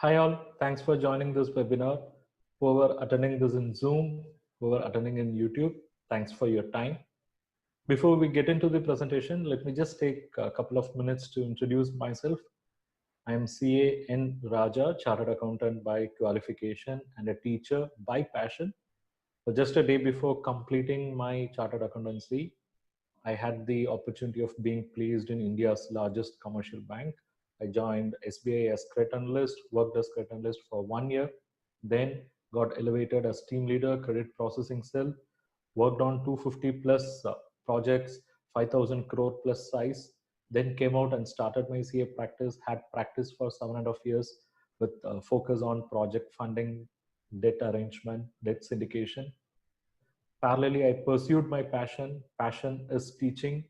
Hi all, thanks for joining this webinar. Whoever attending this in Zoom, whoever attending in YouTube, thanks for your time. Before we get into the presentation, let me just take a couple of minutes to introduce myself. I am CA N. Raja, Chartered Accountant by qualification and a teacher by passion. So just a day before completing my Chartered Accountancy, I had the opportunity of being placed in India's largest commercial bank. I joined SBI as credit analyst, worked as credit analyst for 1 year, then got elevated as team leader, credit processing cell, worked on 250 plus projects, 5,000 crore plus size, then came out and started my CA practice, had practice for 7.5 years with focus on project funding, debt arrangement, debt syndication. Parallelly, I pursued my passion. Passion is teaching.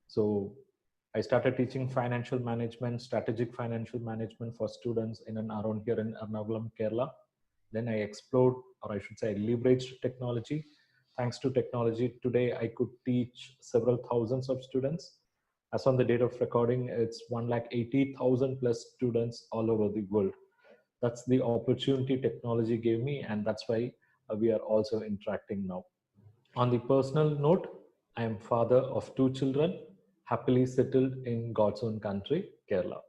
So I started teaching financial management, strategic financial management for students in and around here in Ernakulam, Kerala. Then I explored, or I should say, I leveraged technology. Thanks to technology, today I could teach several thousands of students. As on the date of recording, it's 180,000 plus students all over the world. That's the opportunity technology gave me, and that's why we are also interacting now. On the personal note, I am father of 2 children, happily settled in God's own country, Kerala.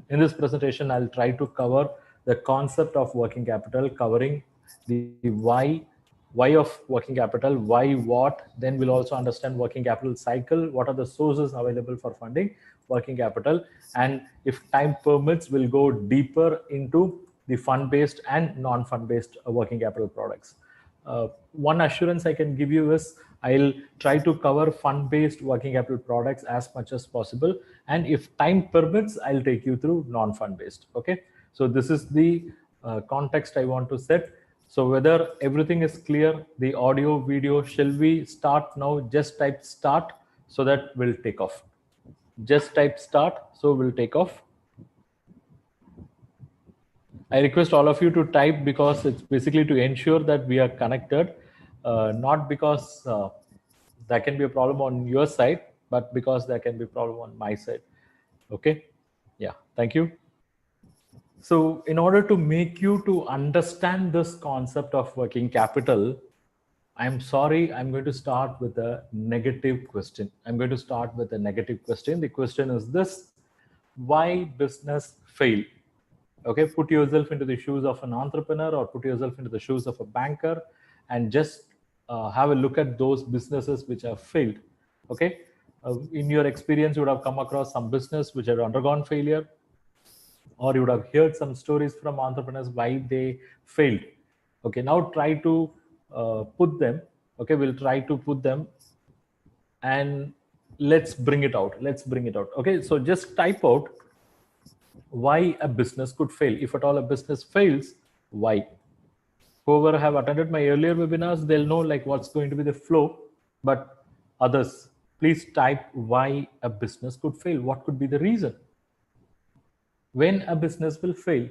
In this presentation, I'll try to cover the concept of working capital, covering the why of working capital, why what, then we'll also understand working capital cycle, what are the sources available for funding working capital, and if time permits, we'll go deeper into the fund-based and non-fund-based working capital products. One assurance I can give you is I'll try to cover fund-based working capital products as much as possible. And if time permits, I'll take you through non-fund-based. Okay. So this is the context I want to set. So whether everything is clear, the audio, video, shall we start now? Just type start so that we'll take off. Just type start so we'll take off. I request all of you to type because it's basically to ensure that we are connected, not because there can be a problem on your side, but because there can be a problem on my side. Okay. Yeah. Thank you. So in order to make you to understand this concept of working capital, I'm sorry, I'm going to start with a negative question. I'm going to start with a negative question. The question is this: why business fail? Okay, put yourself into the shoes of an entrepreneur or put yourself into the shoes of a banker and just have a look at those businesses which have failed. Okay, in your experience, you would have come across some business which had undergone failure, or you would have heard some stories from entrepreneurs why they failed. Okay, now try to put them. Okay, we'll try to put them and let's bring it out. Let's bring it out. Okay, so just type out why a business could fail. If at all a business fails, why? Whoever have attended my earlier webinars, they'll know like what's going to be the flow. But others, please type why a business could fail. What could be the reason when a business will fail?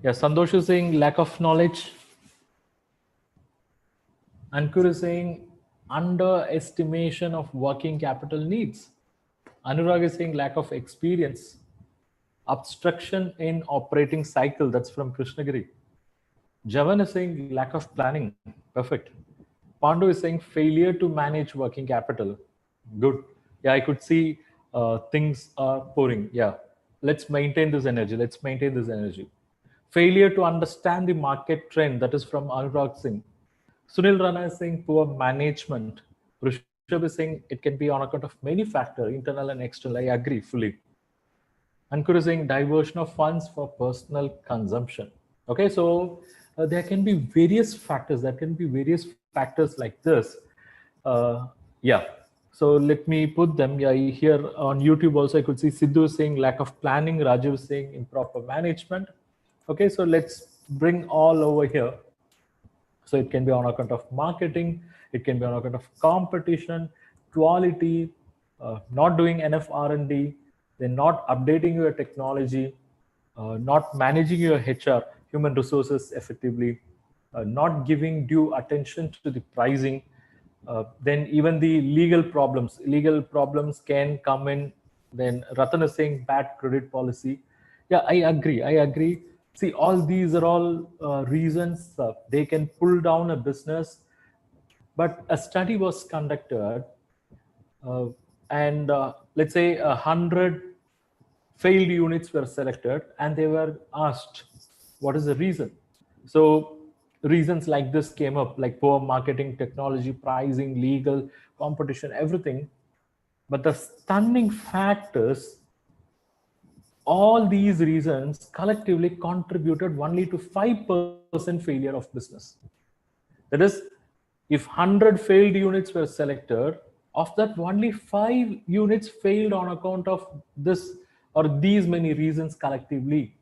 Yeah, Sandosh is saying lack of knowledge. Ankur is saying underestimation of working capital needs. Anurag is saying lack of experience. Obstruction in operating cycle. That's from Krishnagiri. Javan is saying lack of planning. Perfect. Pandu is saying failure to manage working capital. Good. Yeah, I could see things are pouring. Yeah. Let's maintain this energy. Let's maintain this energy. Failure to understand the market trend. That is from Anurag Singh. Sunil Rana is saying poor management. Rishabh is saying it can be on account of many factors, internal and external. I agree fully. Ankur is saying diversion of funds for personal consumption. Okay, so there can be various factors. There can be various factors like this. Yeah. So let me put them. Yeah, here on YouTube also I could see Sidhu saying lack of planning. Rajiv saying improper management. Okay, so let's bring all over here. So it can be on account of marketing, it can be on account of competition, quality, not doing enough R&D, then not updating your technology, not managing your HR, human resources effectively, not giving due attention to the pricing, Then even the legal problems can come in. Then Ratan is saying bad credit policy. Yeah, I agree. See, all these are all reasons they can pull down a business. But a study was conducted, uh, and let's say 100 failed units were selected, and they were asked what is the reason. So reasons like this came up, like poor marketing, technology, pricing, legal, competition, everything. But the stunning fact is all these reasons collectively contributed only to 5% failure of business. That is, if 100 failed units were selected, of that only 5 units failed on account of this or these many reasons collectively.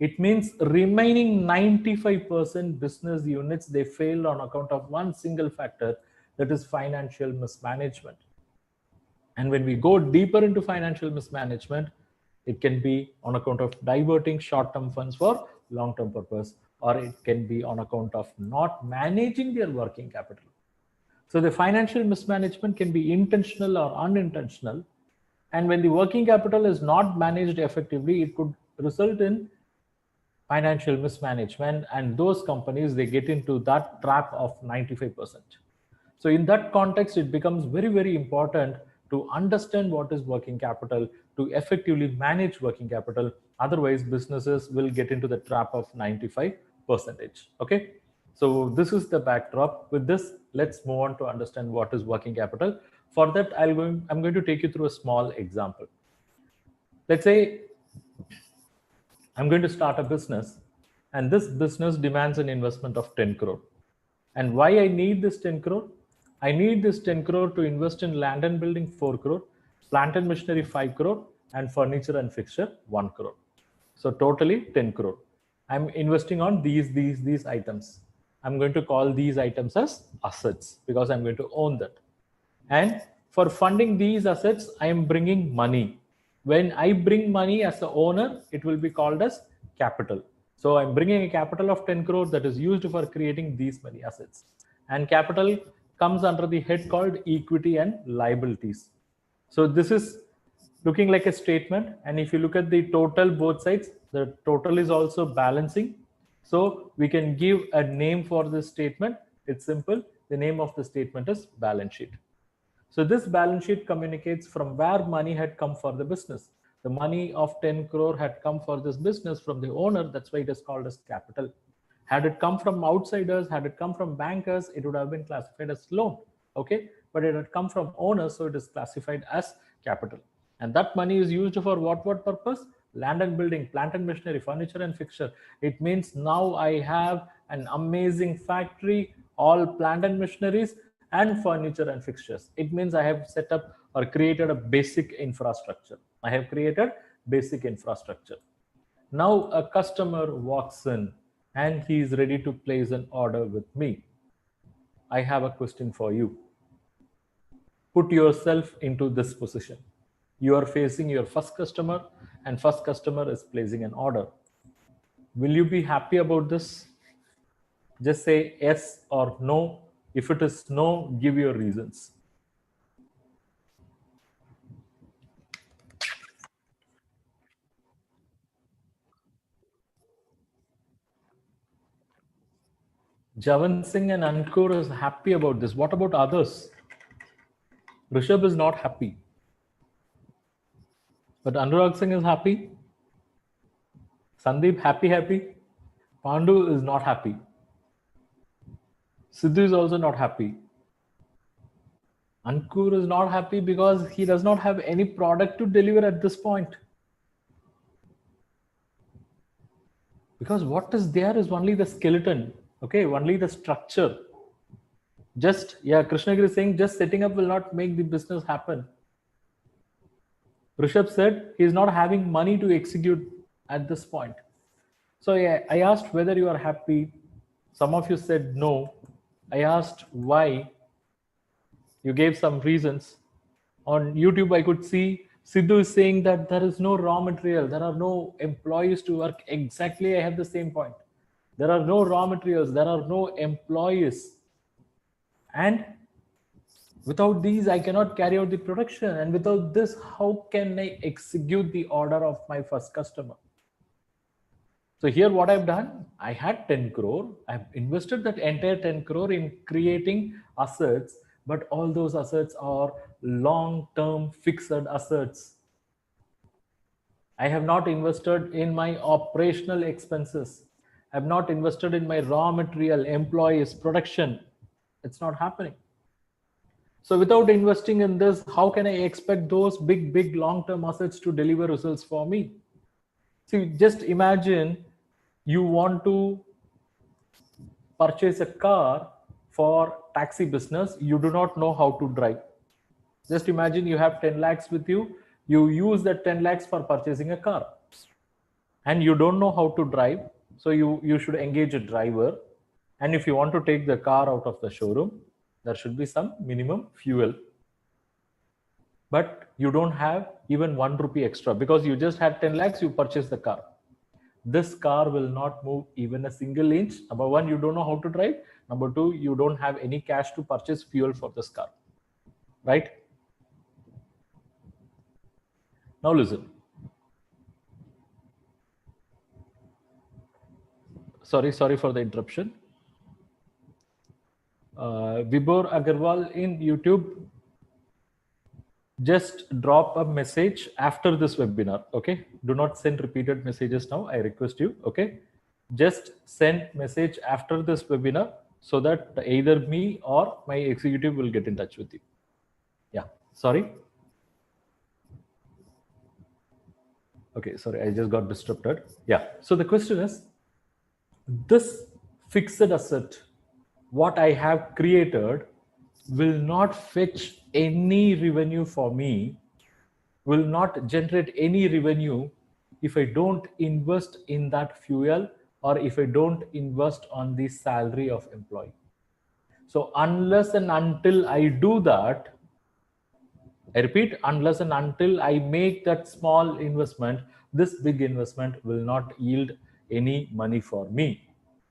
It means remaining 95% business units, they failed on account of one single factor, that is financial mismanagement. And when we go deeper into financial mismanagement, it can be on account of diverting short-term funds for long-term purpose, or it can be on account of not managing their working capital. So the financial mismanagement can be intentional or unintentional. And when the working capital is not managed effectively, it could result in financial mismanagement, and those companies, they get into that trap of 95%. So in that context, it becomes very, very important to understand what is working capital, to effectively manage working capital. Otherwise, businesses will get into the trap of 95%. Okay. So this is the backdrop. With this, let's move on to understand what is working capital. For that, I'm going to take you through a small example. Let's say I'm going to start a business, and this business demands an investment of 10 crore. And why I need this 10 crore? I need this 10 crore to invest in land and building 4 crore, plant and machinery 5 crore, and furniture and fixture 1 crore. So totally 10 crore. I'm investing on these items. I'm going to call these items as assets because I'm going to own that. And for funding these assets, I am bringing money. When I bring money as the owner, it will be called as capital. So I'm bringing a capital of 10 crore that is used for creating these many assets. And capital comes under the head called equity and liabilities. So this is looking like a statement. And if you look at the total both sides, the total is also balancing. So we can give a name for this statement. It's simple. The name of the statement is balance sheet. So this balance sheet communicates from where money had come for the business. The money of 10 crore had come for this business from the owner. That's why it is called as capital. Had it come from outsiders, had it come from bankers, it would have been classified as loan. Okay, but it had come from owners, so it is classified as capital. And that money is used for what purpose? Land and building, plant and machinery, furniture and fixture. It means now I have an amazing factory, all plant and machineries, and furniture and fixtures. It means I have set up or created a basic infrastructure. I have created basic infrastructure. Now a customer walks in and he is ready to place an order with me. I have a question for you. Put yourself into this position. You are facing your first customer, and first customer is placing an order. Will you be happy about this? Just say yes or no. If it is no, give your reasons. Javan Singh and Ankur is happy about this. What about others? Rishabh is not happy. But Anurag Singh is happy. Sandeep happy. Pandu is not happy. Siddhu is also not happy. Ankur is not happy because he does not have any product to deliver at this point. Because what is there is only the skeleton, okay, only the structure. Just, yeah, Krishnagiri is saying just setting up will not make the business happen. Rishabh said he is not having money to execute at this point. So yeah, I asked whether you are happy. Some of you said no. I asked why. You gave some reasons. On YouTube, I could see Sidhu is saying that there is no raw material. There are no employees to work. Exactly, I have the same point. There are no raw materials. There are no employees. And Without these, I cannot carry out the production. And without this, how can I execute the order of my first customer? So here what I've done, I had 10 crore. I've invested that entire 10 crore in creating assets, but all those assets are long-term fixed assets. I have not invested in my operational expenses. I have not invested in my raw material, employees, production. It's not happening. So without investing in this, how can I expect those big long-term assets to deliver results for me? See, just imagine you want to purchase a car for taxi business. You do not know how to drive. Just imagine you have 10 lakhs with you. You use that 10 lakhs for purchasing a car. And you don't know how to drive. So you should engage a driver. And if you want to take the car out of the showroom, there should be some minimum fuel. But you don't have even 1 rupee extra because you just had 10 lakhs, you purchased the car. This car will not move even a single inch. Number one, you don't know how to drive. Number two, you don't have any cash to purchase fuel for this car, right? Now listen. Sorry for the interruption. Vibor Agarwal in YouTube, just drop a message after this webinar, okay? Do not send repeated messages now, I request you, okay? Just send message after this webinar so that either me or my executive will get in touch with you. Yeah, sorry. Okay, sorry, I just got disrupted. Yeah, so the question is, this fixed asset, what I have created, will not fetch any revenue for me, will not generate any revenue if I don't invest in that fuel or if I don't invest on the salary of employee. So unless and until I do that, I repeat, unless and until I make that small investment, this big investment will not yield any money for me.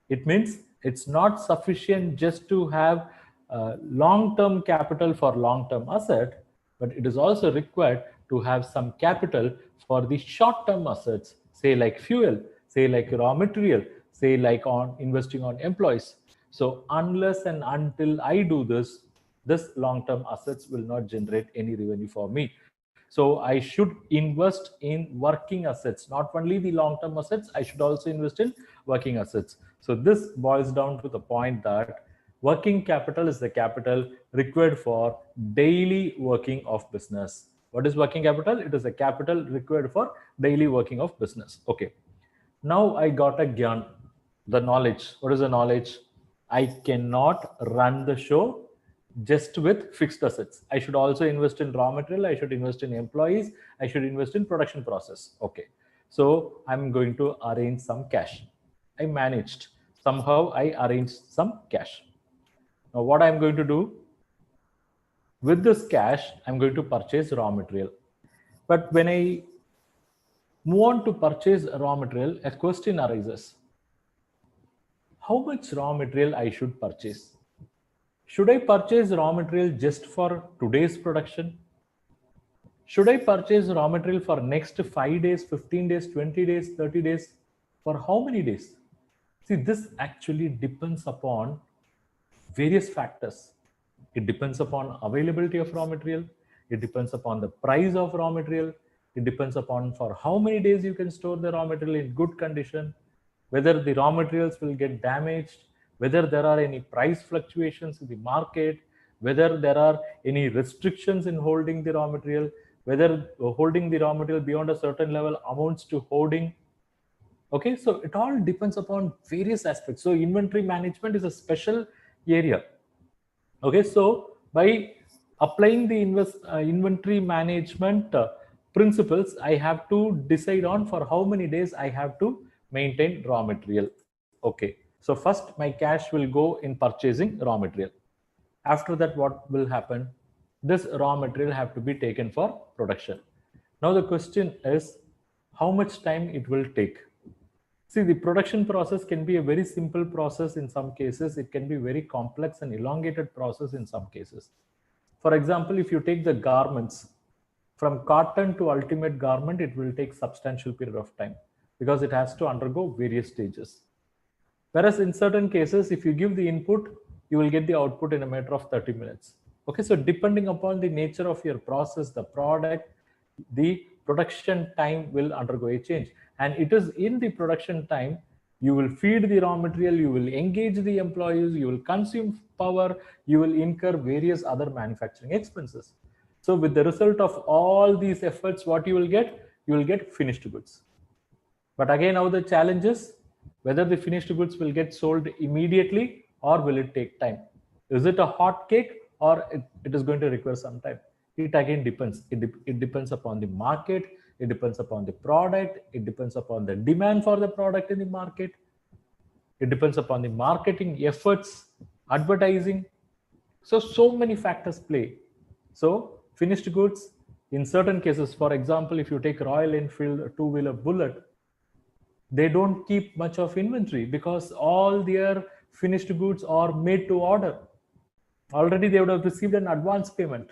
It means it's not sufficient just to have long-term capital for long-term asset, but it is also required to have some capital for the short-term assets, say like fuel, say like raw material, say like on investing on employees. So unless and until I do this, this long-term assets will not generate any revenue for me. So I should invest in working assets, not only the long-term assets, I should also invest in working assets. So this boils down to the point that working capital is the capital required for daily working of business. What is working capital? It is a capital required for daily working of business. Okay. Now I got a gyan, the knowledge. What is the knowledge? I cannot run the show just with fixed assets. I should also invest in raw material. I should invest in employees. I should invest in production process. Okay. So I'm going to arrange some cash. I managed. Somehow I arranged some cash. Now what I'm going to do? With this cash, I'm going to purchase raw material. But when I move on to purchase raw material, a question arises. How much raw material I should purchase? Should I purchase raw material just for today's production? Should I purchase raw material for next 5 days, 15 days, 20 days, 30 days? For how many days? See, this actually depends upon various factors. It depends upon availability of raw material. It depends upon the price of raw material. It depends upon for how many days you can store the raw material in good condition, whether the raw materials will get damaged, whether there are any price fluctuations in the market, whether there are any restrictions in holding the raw material, whether holding the raw material beyond a certain level amounts to hoarding. Okay, so it all depends upon various aspects. So inventory management is a special area. Okay, so by applying the inventory management principles, I have to decide on for how many days I have to maintain raw material. Okay, so first my cash will go in purchasing raw material. After that, what will happen? This raw material have to be taken for production. Now the question is, how much time it will take? See, the production process can be a very simple process in some cases. It can be very complex and elongated process in some cases. For example, if you take the garments, from cotton to ultimate garment, it will take substantial period of time because it has to undergo various stages. Whereas in certain cases, if you give the input, you will get the output in a matter of 30 minutes. Okay, so depending upon the nature of your process, the product, the production time will undergo a change. And it is in the production time, you will feed the raw material, you will engage the employees, you will consume power, you will incur various other manufacturing expenses. So with the result of all these efforts, what you will get? You will get finished goods. But again, now the challenge is whether the finished goods will get sold immediately or will it take time? Is it a hot cake or it is going to require some time? It again depends. It depends upon the market. It depends upon the product. It depends upon the demand for the product in the market. It depends upon the marketing efforts, advertising. So many factors play. So finished goods, in certain cases, for example, if you take Royal Enfield two-wheeler Bullet, they don't keep much of inventory because all their finished goods are made to order. Already they would have received an advance payment.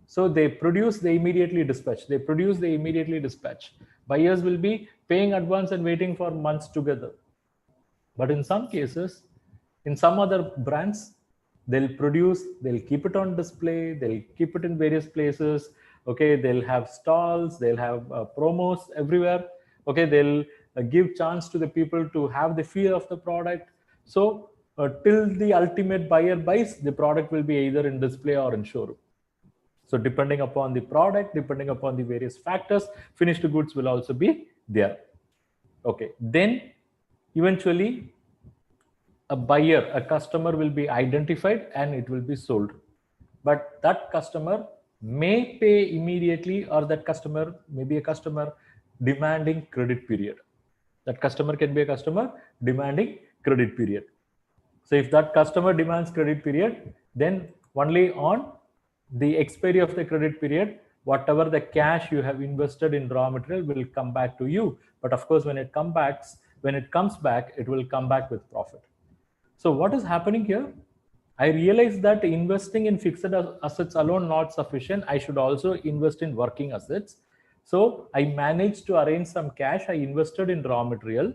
So they produce, they immediately dispatch. They produce, they immediately dispatch. Buyers will be paying advance and waiting for months together. But in some cases, in some other brands, they'll produce, they'll keep it on display, they'll keep it in various places. Okay, they'll have stalls, they'll have promos everywhere. Okay, they'll give chance to the people to have the feel of the product. So till the ultimate buyer buys, the product will be either in display or in showroom. So depending upon the product, depending upon the various factors, finished goods will also be there. Okay, then eventually a buyer, a customer will be identified and it will be sold. But that customer may pay immediately, or that customer may be a customer demanding credit period. That customer can be a customer demanding credit period. So if that customer demands credit period, then only on the expiry of the credit period, whatever the cash you have invested in raw material will come back to you. But of course, when it comes back, it will come back with profit. So what is happening here? I realized that investing in fixed assets alone not sufficient. I should also invest in working assets. So I managed to arrange some cash. I invested in raw material.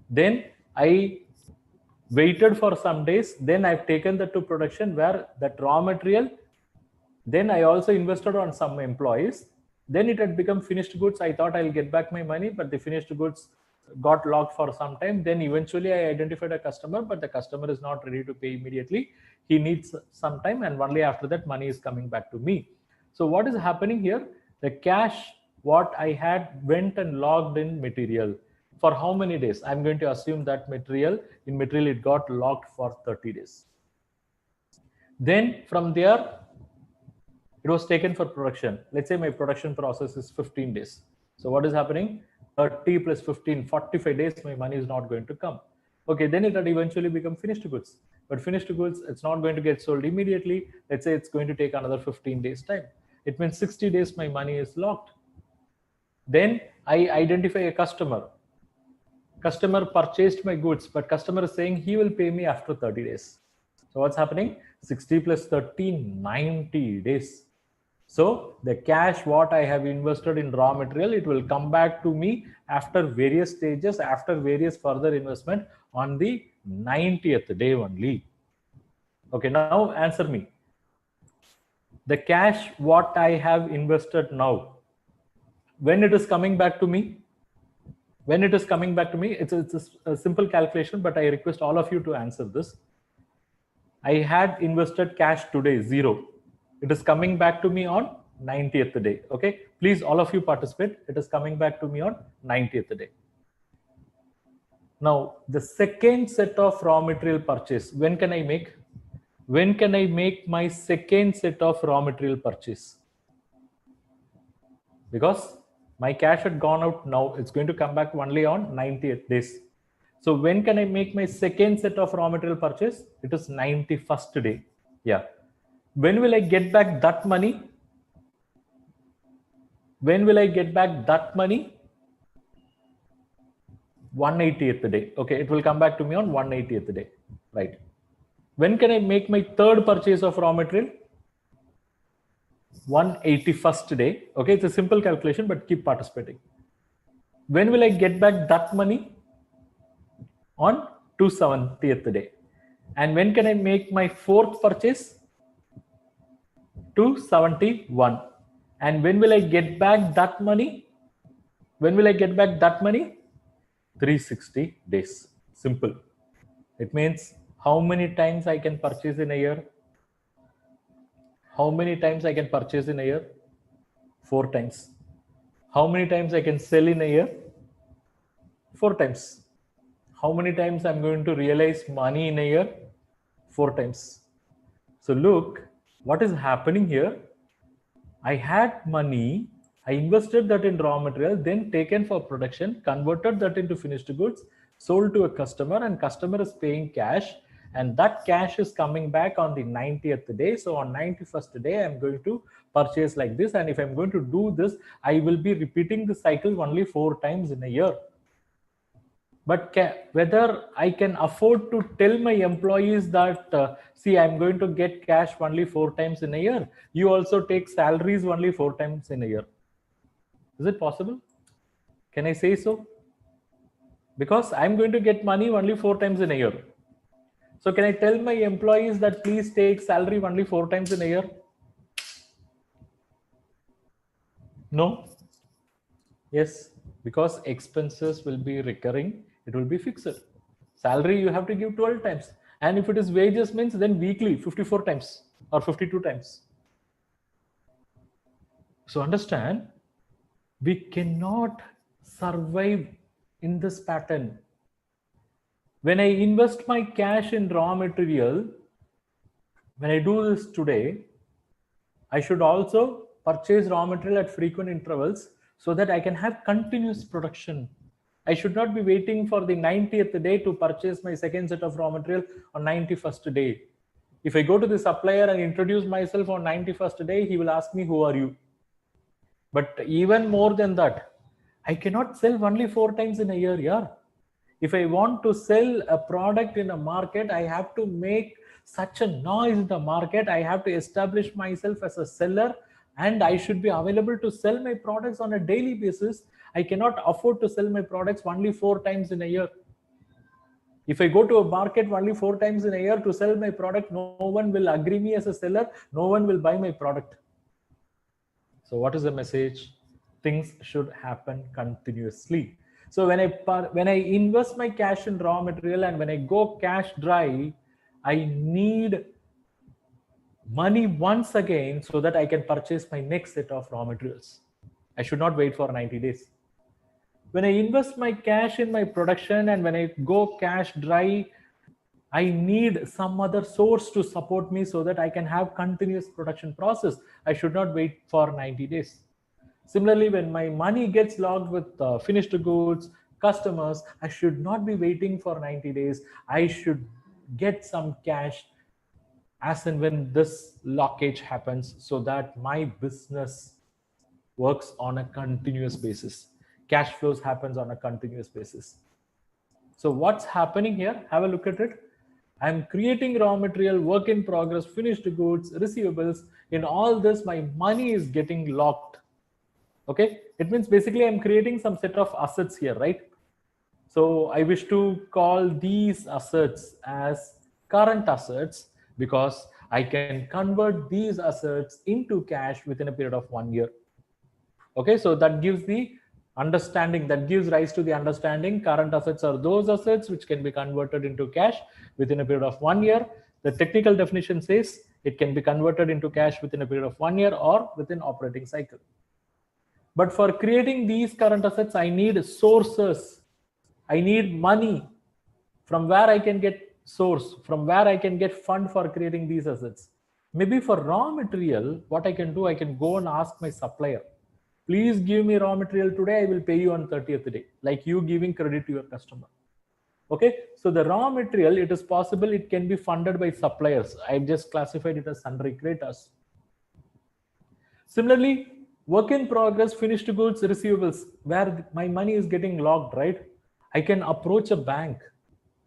Then I waited for some days. Then I've taken that to production where that raw material. Then I also invested on some employees. Then it had become finished goods. I thought I'll get back my money, but the finished goods got locked for some time. Then eventually I identified a customer, but the customer is not ready to pay immediately. He needs some time, and only after that money is coming back to me. So what is happening here? The cash what I had went and logged in material. For how many days? I'm going to assume that in material it got locked for 30 days. Then from there, it was taken for production. Let's say my production process is 15 days. So what is happening? 30 plus 15, 45 days, my money is not going to come. Okay, then it had eventually become finished goods. But finished goods, it's not going to get sold immediately. Let's say it's going to take another 15 days time. It means 60 days my money is locked. Then I identify a customer. Customer purchased my goods, but customer is saying he will pay me after 30 days. So what's happening? 60 plus 30, 90 days. So the cash what I have invested in raw material, it will come back to me after various stages, after various further investment on the 90th day only. Okay, now answer me. The cash what I have invested now, when it is coming back to me, it's a simple calculation, but I request all of you to answer this. I had invested cash today, 0. It is coming back to me on 90th day. Okay, please all of you participate. It is coming back to me on 90th day. Now the second set of raw material purchase, when can I make? When can I make my second set of raw material purchase? Because my cash had gone out now, it's going to come back only on 90th days. So when can I make my second set of raw material purchase? It is 91st day. Yeah. When will I get back that money? When will I get back that money? 180th day. Okay, it will come back to me on 180th day. Right. When can I make my third purchase of raw material? 181st day. Okay, it's a simple calculation, but keep participating. When will I get back that money? On 270th day. And when can I make my fourth purchase? 271. And when will I get back that money? When will I get back that money? 360 days. Simple. It means how many times I can purchase in a year? How many times I can purchase in a year? 4 times. How many times I can sell in a year? 4 times. How many times I'm going to realize money in a year? 4 times. So look, what is happening here? I had money, I invested that in raw material, then taken for production, converted that into finished goods, sold to a customer, and customer is paying cash, and that cash is coming back on the 90th day. So on 91st day, I'm going to purchase like this, and if I'm going to do this, I will be repeating the cycle only 4 times in a year. But whether I can afford to tell my employees that, see, I'm going to get cash only 4 times in a year. You also take salaries only 4 times in a year. Is it possible? Can I say so? Because I'm going to get money only 4 times in a year. So can I tell my employees that please take salary only 4 times in a year? No. Yes, because expenses will be recurring, it will be fixed. Salary you have to give 12 times. And if it is wages means then weekly 54 times or 52 times. So understand, we cannot survive in this pattern. When I invest my cash in raw material, when I do this today, I should also purchase raw material at frequent intervals so that I can have continuous production. I should not be waiting for the 90th day to purchase my second set of raw material on 91st day. If I go to the supplier and introduce myself on 91st day, he will ask me, who are you? But even more than that, I cannot sell only 4 times in a year. Yeah. If I want to sell a product in a market, I have to make such a noise in the market. I have to establish myself as a seller, and I should be available to sell my products on a daily basis. I cannot afford to sell my products only 4 times in a year. If I go to a market only 4 times in a year to sell my product, no one will agree me as a seller. No one will buy my product. So what is the message? Things should happen continuously. So when I invest my cash in raw material and when I go cash dry, I need money once again so that I can purchase my next set of raw materials. I should not wait for 90 days. When I invest my cash in my production and when I go cash dry, I need some other source to support me so that I can have continuous production process. I should not wait for 90 days. Similarly, when my money gets logged with finished goods, customers, I should not be waiting for 90 days. I should get some cash as and when this lockage happens so that my business works on a continuous basis. Cash flows happens on a continuous basis. So what's happening here? Have a look at it. I'm creating raw material, work in progress, finished goods, receivables. In all this, my money is getting locked. Okay, it means basically I'm creating some set of assets here, right? So I wish to call these assets as current assets because I can convert these assets into cash within a period of 1 year. Okay, so that gives the understanding, that gives rise to the understanding current assets are those assets which can be converted into cash within a period of 1 year. The technical definition says it can be converted into cash within a period of 1 year or within operating cycle. But for creating these current assets, I need sources. I need money. From where I can get source, from where I can get fund for creating these assets. Maybe for raw material, what I can do, I can go and ask my supplier, please give me raw material today, I will pay you on 30th day, like you giving credit to your customer. Okay, so the raw material, it is possible it can be funded by suppliers. I've just classified it as sundry creditors. Similarly, work in progress, finished goods, receivables, where my money is getting locked, right? I can approach a bank.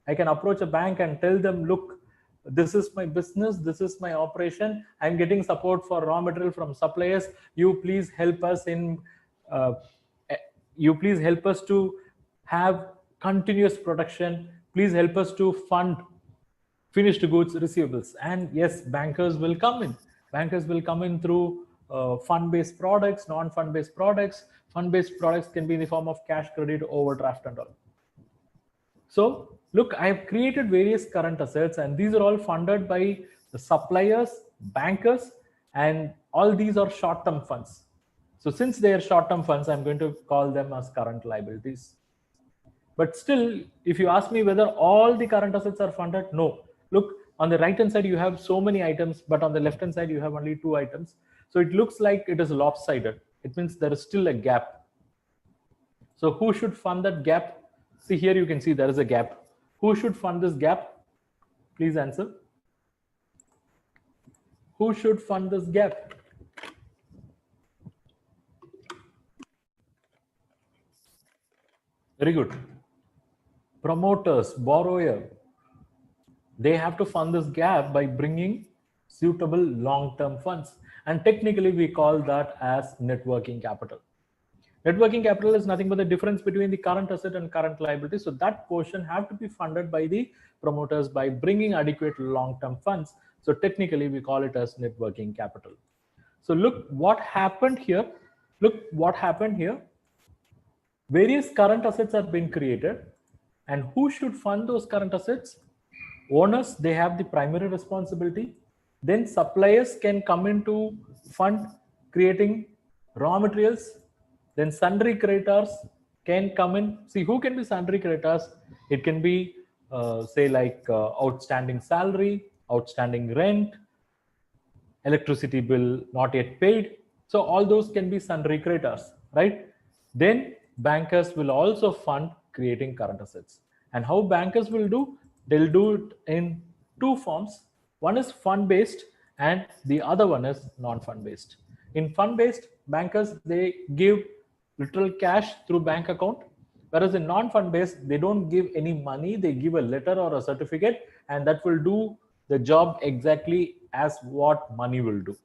I can approach a bank and tell them, look, this is my business, this is my operation, I'm getting support for raw material from suppliers, you please help us in uh, you please help us to have continuous production, please help us to fund finished goods receivables. And yes, bankers will come in through fund based products, non fund based products. Fund based products can be in the form of cash, credit, overdraft and all. So look, I have created various current assets, and these are all funded by the suppliers, bankers, and all these are short-term funds. So since they are short-term funds, I'm going to call them as current liabilities. But still, if you ask me whether all the current assets are funded, no. Look, on the right hand side, you have so many items, but on the left hand side, you have only 2 items. So it looks like it is lopsided. It means there is still a gap. So who should fund that gap? See, here you can see there is a gap. Who should fund this gap? Please answer. Who should fund this gap? Very good. Promoters, borrower, they have to fund this gap by bringing suitable long-term funds. And technically, we call that as net working capital. Net working capital is nothing but the difference between the current asset and current liability. So that portion have to be funded by the promoters by bringing adequate long-term funds. So technically, we call it as net working capital. So look what happened here. Look what happened here. Various current assets are being created. And who should fund those current assets? Owners, they have the primary responsibility. Then suppliers can come in to fund creating raw materials. Then sundry creditors can come in. See, who can be sundry creditors? It can be, say, like outstanding salary, outstanding rent, electricity bill not yet paid. So all those can be sundry creditors, right? Then bankers will also fund creating current assets. And how bankers will do? They'll do it in 2 forms. One is fund based and the other one is non-fund based. In fund based, bankers, they give literal cash through bank account, whereas in non-fund based, they don't give any money, they give a letter or a certificate, and that will do the job exactly as what money will do.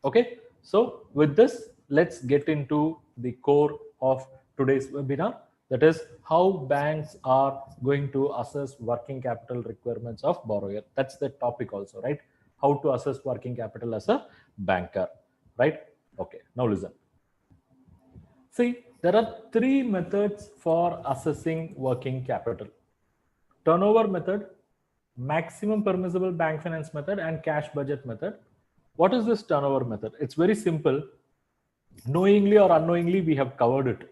Okay, so with this, let's get into the core of today's webinar, that is how banks are going to assess working capital requirements of borrower. That's the topic also, right? How to assess working capital as a banker, right? Okay, now listen. See, there are 3 methods for assessing working capital: turnover method, maximum permissible bank finance method, and cash budget method. What is this turnover method? It's very simple. Knowingly or unknowingly, we have covered it.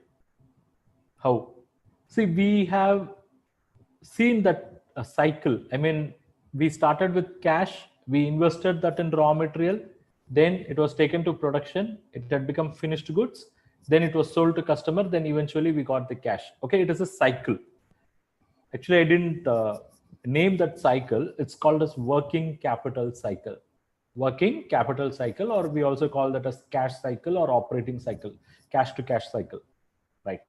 How? See, we have seen that a cycle. I mean, we started with cash, we invested that in raw material, then it was taken to production, it had become finished goods, then it was sold to customer, then eventually we got the cash. Okay, it is a cycle. Actually, I didn't name that cycle. It's called as working capital cycle. Working capital cycle, or we also call that as cash cycle or operating cycle, cash to cash cycle, right?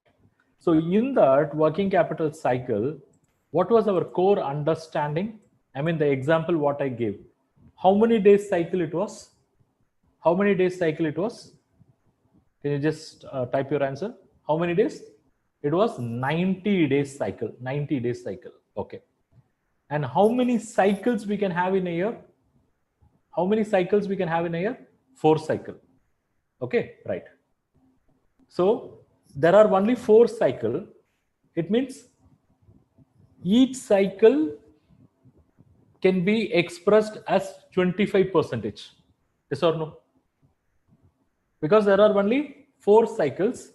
So in that working capital cycle, what was our core understanding? I mean, the example what I gave, how many days cycle it was? How many days cycle it was? Can you just type your answer? How many days? It was 90 days cycle, 90 days cycle. Okay. And how many cycles we can have in a year? How many cycles we can have in a year? 4 cycle. Okay, right. So there are only 4 cycle. It means each cycle can be expressed as 25%. Yes or no? Because there are only 4 cycles.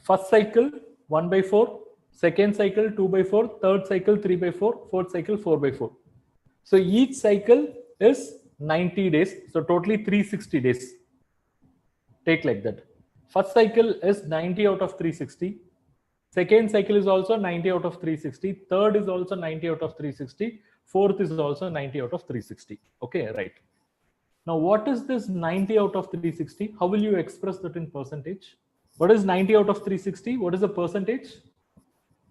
First cycle 1/4, second cycle 2/4, third cycle 3/4, fourth cycle 4/4. So each cycle is 90 days. So totally 360 days. Take like that. First cycle is 90 out of 360. Second cycle is also 90 out of 360. Third is also 90 out of 360. Fourth is also 90 out of 360. Okay, right. Now, what is this 90 out of 360? How will you express that in percentage? What is 90 out of 360? What is the percentage?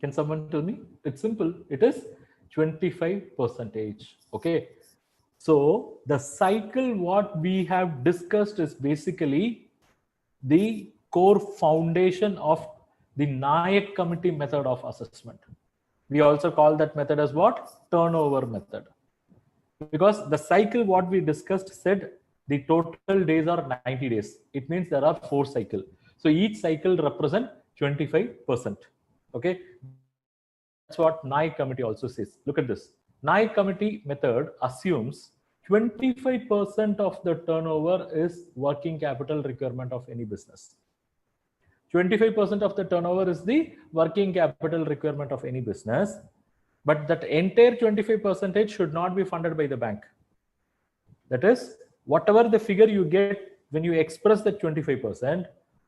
Can someone tell me? It's simple. It is 25%. Okay. So the cycle what we have discussed is basically the core foundation of the Nayak committee method of assessment. We also call that method as what? Turnover method. Because the cycle what we discussed said the total days are 90 days. It means there are 4 cycles. So each cycle represent 25%. Okay, that's what NAI committee also says. Look at this. NAI committee method assumes 25% of the turnover is working capital requirement of any business. 25% of the turnover is the working capital requirement of any business, but that entire 25% should not be funded by the bank. That is, whatever the figure you get when you express that 25%,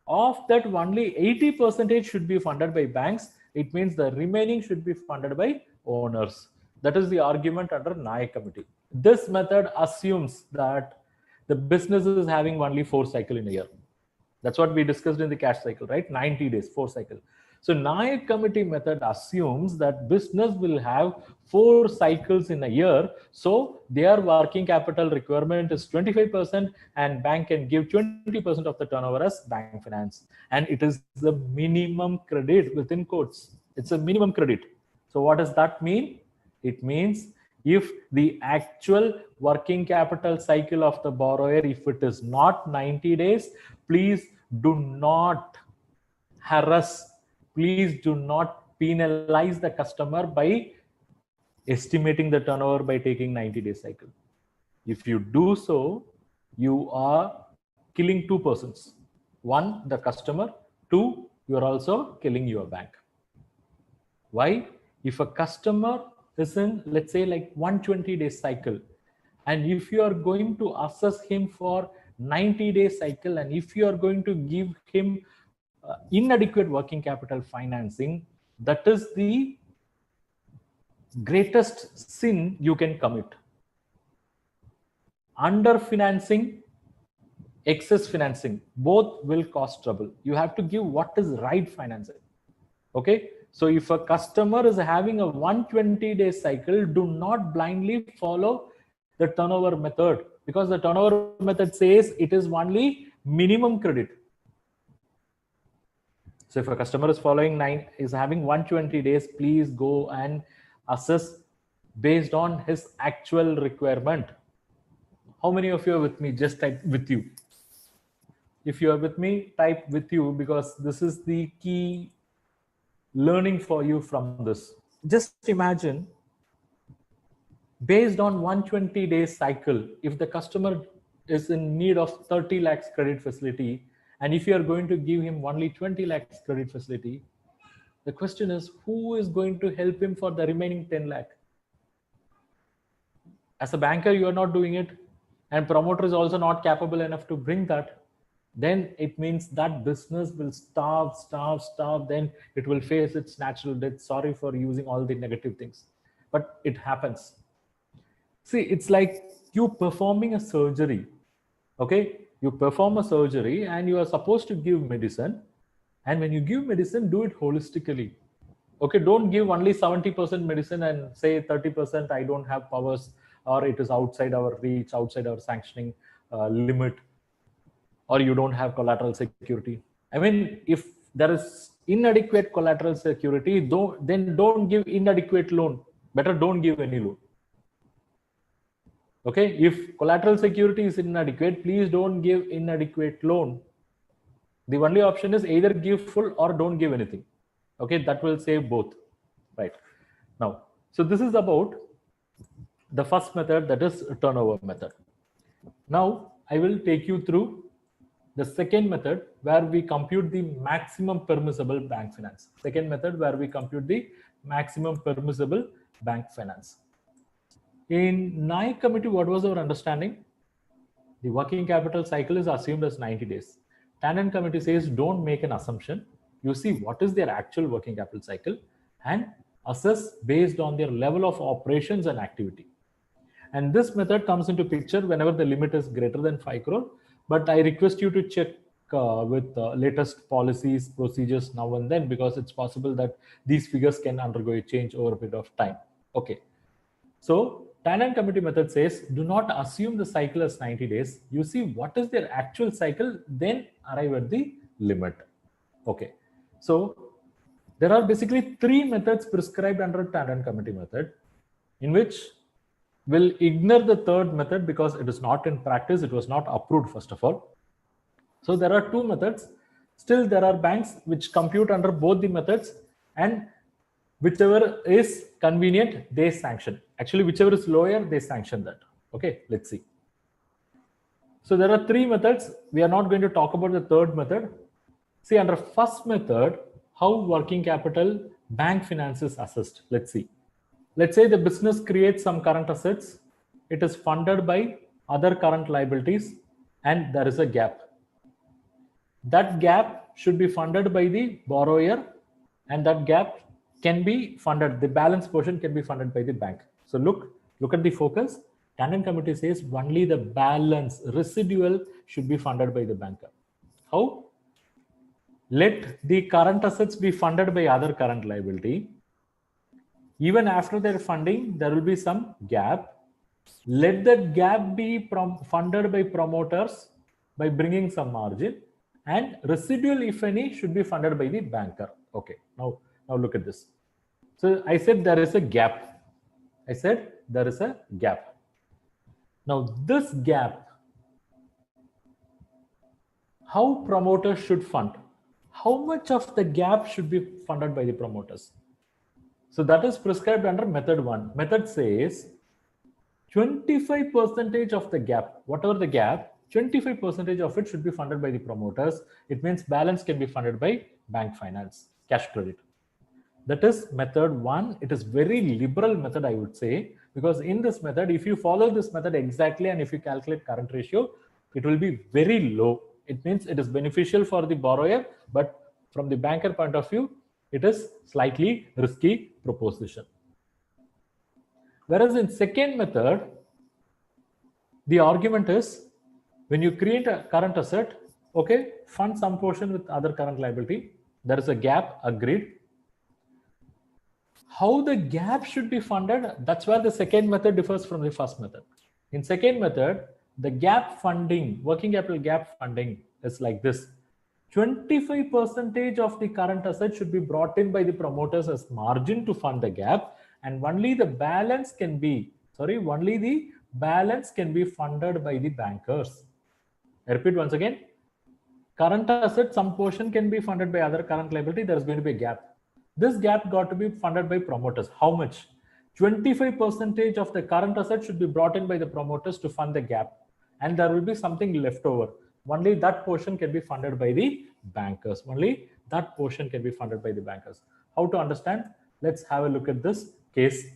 of that only 80% should be funded by banks. It means the remaining should be funded by owners. That is the argument under NAI committee. This method assumes that the business is having only 4 cycles in a year. That's what we discussed in the cash cycle, right? 90 days, 4 cycle. So NAI committee method assumes that business will have 4 cycles in a year. So their working capital requirement is 25% and bank can give 20% of the turnover as bank finance. And it is the minimum credit within quotes. It's a minimum credit. So what does that mean? It means if the actual working capital cycle of the borrower, if it is not 90 days, please do not harass, please do not penalize the customer by estimating the turnover by taking 90-day cycle. If you do so, you are killing 2 persons. 1, the customer. 2, you are also killing your bank. Why? If a customer is in, let's say, like 120-day cycle, and if you are going to assess him for 90-day cycle, and if you are going to give him inadequate working capital financing, that is the greatest sin you can commit. Under financing, excess financing, both will cause trouble. You have to give what is right financing. Okay. So if a customer is having a 120-day cycle, do not blindly follow the turnover method, because the turnover method says it is only minimum credit. So if a customer is having 120 days, please go and assess based on his actual requirement. How many of you are with me? Just type with you. If you are with me, type with you, because this is the key learning for you from this. Just imagine, based on 120 days cycle, if the customer is in need of 30 lakhs credit facility, and if you are going to give him only 20 lakhs credit facility, the question is, who is going to help him for the remaining 10 lakh? As a banker, you are not doing it, and promoter is also not capable enough to bring that. Then it means that business will starve, then it will face its natural death. Sorry for using all the negative things, but it happens. See, it's like you performing a surgery. Okay, you perform a surgery and you are supposed to give medicine, and when you give medicine, do it holistically. Okay, don't give only 70% medicine and say 30% I don't have powers, or it is outside our reach, outside our sanctioning limit, or you don't have collateral security. I mean, if there is inadequate collateral security, then don't give inadequate loan. Better don't give any loan. Okay, if collateral security is inadequate, please don't give inadequate loan. The only option is either give full or don't give anything. Okay, that will save both. Right. Now, so this is about the first method, that is turnover method. Now, I will take you through the second method, where we compute the maximum permissible bank finance. Second method, where we compute the maximum permissible bank finance. In NAI committee, what was our understanding? The working capital cycle is assumed as 90 days. Tannen committee says don't make an assumption. You see what is their actual working capital cycle and assess based on their level of operations and activity. And this method comes into picture whenever the limit is greater than 5 crore. But I request you to check with latest policies, procedures now and then, because it's possible that these figures can undergo a change over a bit of time. Okay. So Tannen committee method says, do not assume the cycle as 90 days. You see what is their actual cycle, then arrive at the limit. Okay. So there are basically three methods prescribed under Tannen committee method, in which we'll ignore the third method because it is not in practice. It was not approved, first of all. So there are two methods. Still, there are banks which compute under both the methods, and whichever is convenient, they sanction. Actually, whichever is lower, they sanction that. Okay, let's see. So there are three methods. We are not going to talk about the third method. See, under first method, how working capital bank finances assessed. Let's see. Let's say the business creates some current assets. It is funded by other current liabilities, and there is a gap. That gap should be funded by the borrower, and that gap can be funded, the balance portion can be funded by the bank. So look at the focus. Tannen committee says only the balance residual should be funded by the banker. How? Let the current assets be funded by other current liability. Even after their funding, there will be some gap. Let that gap be funded by promoters by bringing some margin, and residual, if any, should be funded by the banker. Okay, now look at this. So I said there is a gap. I said there is a gap. Now this gap, how promoters should fund? How much of the gap should be funded by the promoters? So that is prescribed under method 1. Method says 25% of the gap, whatever the gap, 25% of it should be funded by the promoters. It means balance can be funded by bank finance, cash credit. That is method 1. It is very liberal method, I would say, because in this method, if you follow this method exactly and if you calculate current ratio, it will be very low. It means it is beneficial for the borrower, but from the banker point of view, it is slightly risky proposition. Whereas in second method, the argument is when you create a current asset, okay, fund some portion with other current liability. There is a gap, agreed. How the gap should be funded, that's where the second method differs from the first method. In second method, the gap funding, working capital gap funding is like this. 25% of the current asset should be brought in by the promoters as margin to fund the gap, and only the balance can be funded by the bankers. I repeat once again, current asset, some portion can be funded by other current liability. There is going to be a gap. This gap got to be funded by promoters. How much? 25% of the current asset should be brought in by the promoters to fund the gap, and there will be something left over. Only that portion can be funded by the bankers. Only that portion can be funded by the bankers. How to understand? Let's have a look at this case.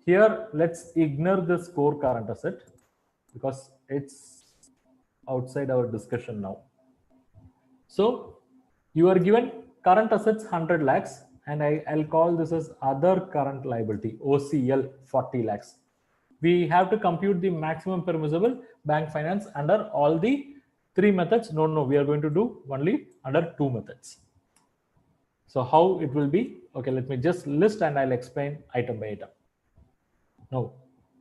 Here, let's ignore this core current asset because it's outside our discussion now. So you are given current assets 100 lakhs, and I'll call this as other current liability, OCL 40 lakhs. We have to compute the maximum permissible bank finance under all the three methods. No, we are going to do only under two methods. So how it will be? Okay, let me just list and I'll explain item by item. Now,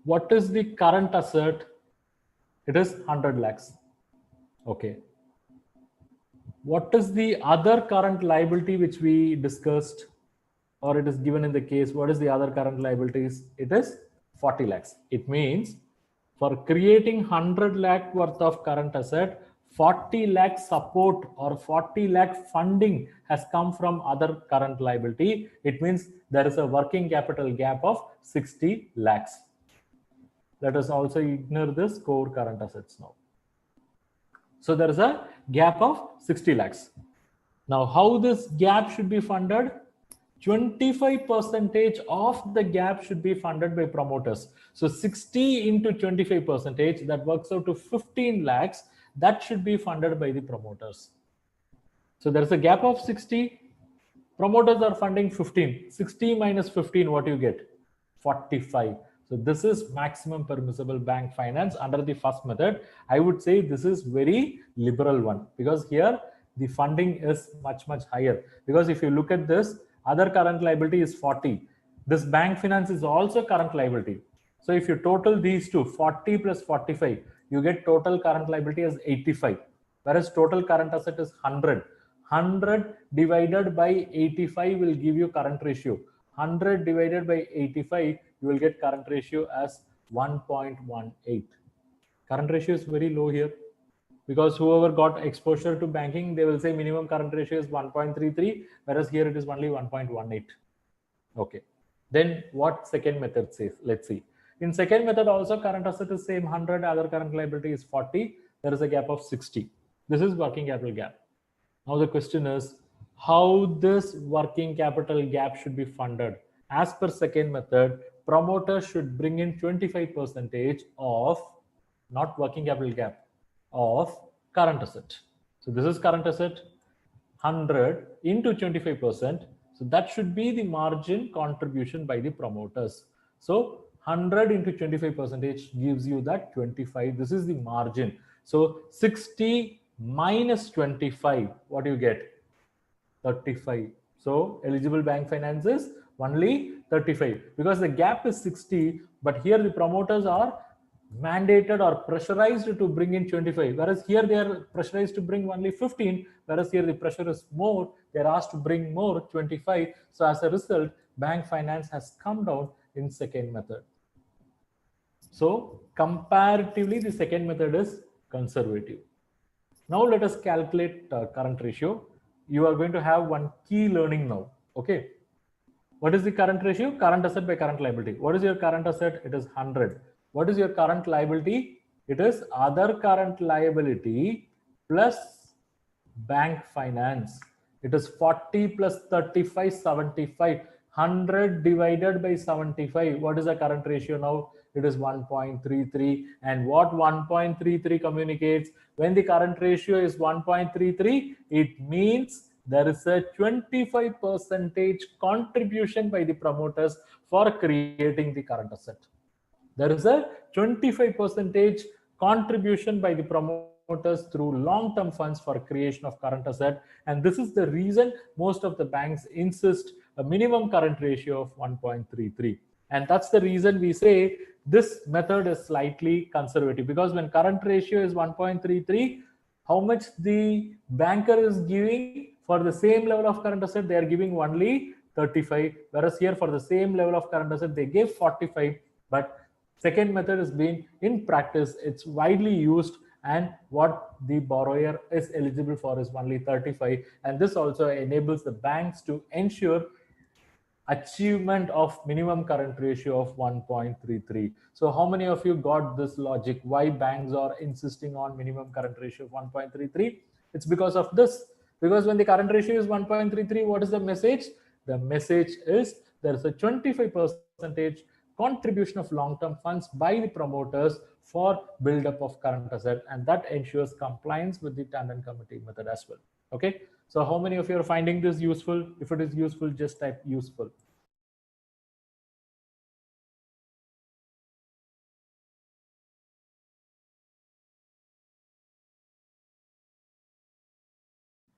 what is the current asset? It is 100 lakhs. Okay. What is the other current liability which we discussed, or it is given in the case? What is the other current liabilities? It is 40 lakhs. It means for creating 100 lakh worth of current asset, 40 lakh support or 40 lakh funding has come from other current liability. It means there is a working capital gap of 60 lakhs. Let us also ignore this core current assets now. So there is a gap of 60 lakhs. Now, how this gap should be funded? 25% of the gap should be funded by promoters. So 60 into 25%, that works out to 15 lakhs. That should be funded by the promoters. So there's a gap of 60. Promoters are funding 15. 60 minus 15, what do you get? 45. So this is maximum permissible bank finance under the first method. I would say this is very liberal one, because here the funding is much higher. Because if you look at this, other current liability is 40. This bank finance is also current liability. So if you total these two, 40 plus 45, you get total current liability as 85, whereas total current asset is 100. 100 divided by 85 will give you current ratio. 100 divided by 85, you will get current ratio as 1.18. Current ratio is very low here, because whoever got exposure to banking, they will say minimum current ratio is 1.33, whereas here it is only 1.18. Okay. Then what second method says? Let's see. In second method also current asset is same 100, other current liability is 40. There is a gap of 60. This is working capital gap. Now the question is how this working capital gap should be funded. As per second method, promoters should bring in 25% of not working capital gap of current asset. So this is current asset, 100 into 25%. So that should be the margin contribution by the promoters. So 100 into 25% gives you that 25. This is the margin. So 60 minus 25, what do you get? 35. So eligible bank finance is only 35, because the gap is 60, but here the promoters are mandated or pressurized to bring in 25, whereas here they are pressurized to bring only 15, whereas here the pressure is more, they are asked to bring more, 25. So as a result, bank finance has come down in second method. So comparatively the second method is conservative. Now let us calculate current ratio. You are going to have one key learning now. Okay. What is the current ratio? Current asset by current liability. What is your current asset? It is 100. What is your current liability? It is other current liability plus bank finance. It is 40 plus 35, 75. 100 divided by 75. What is the current ratio now? It is 1.33. And what 1.33 communicates? When the current ratio is 1.33, it means there is a 25% contribution by the promoters for creating the current asset. There is a 25% contribution by the promoters through long-term funds for creation of current asset. And this is the reason most of the banks insist a minimum current ratio of 1.33. And that's the reason we say this method is slightly conservative, because when current ratio is 1.33, how much the banker is giving for the same level of current asset, they are giving only 35, whereas here for the same level of current asset, they give 45. But second method is being in practice, it's widely used, and what the borrower is eligible for is only 35. And this also enables the banks to ensure achievement of minimum current ratio of 1.33. So how many of you got this logic? Why banks are insisting on minimum current ratio of 1.33? It's because of this. Because when the current ratio is 1.33, what is the message? The message is there is a 25% contribution of long-term funds by the promoters for build-up of current asset, and that ensures compliance with the tandem committee method as well. Okay. So how many of you are finding this useful? If it is useful, just type useful.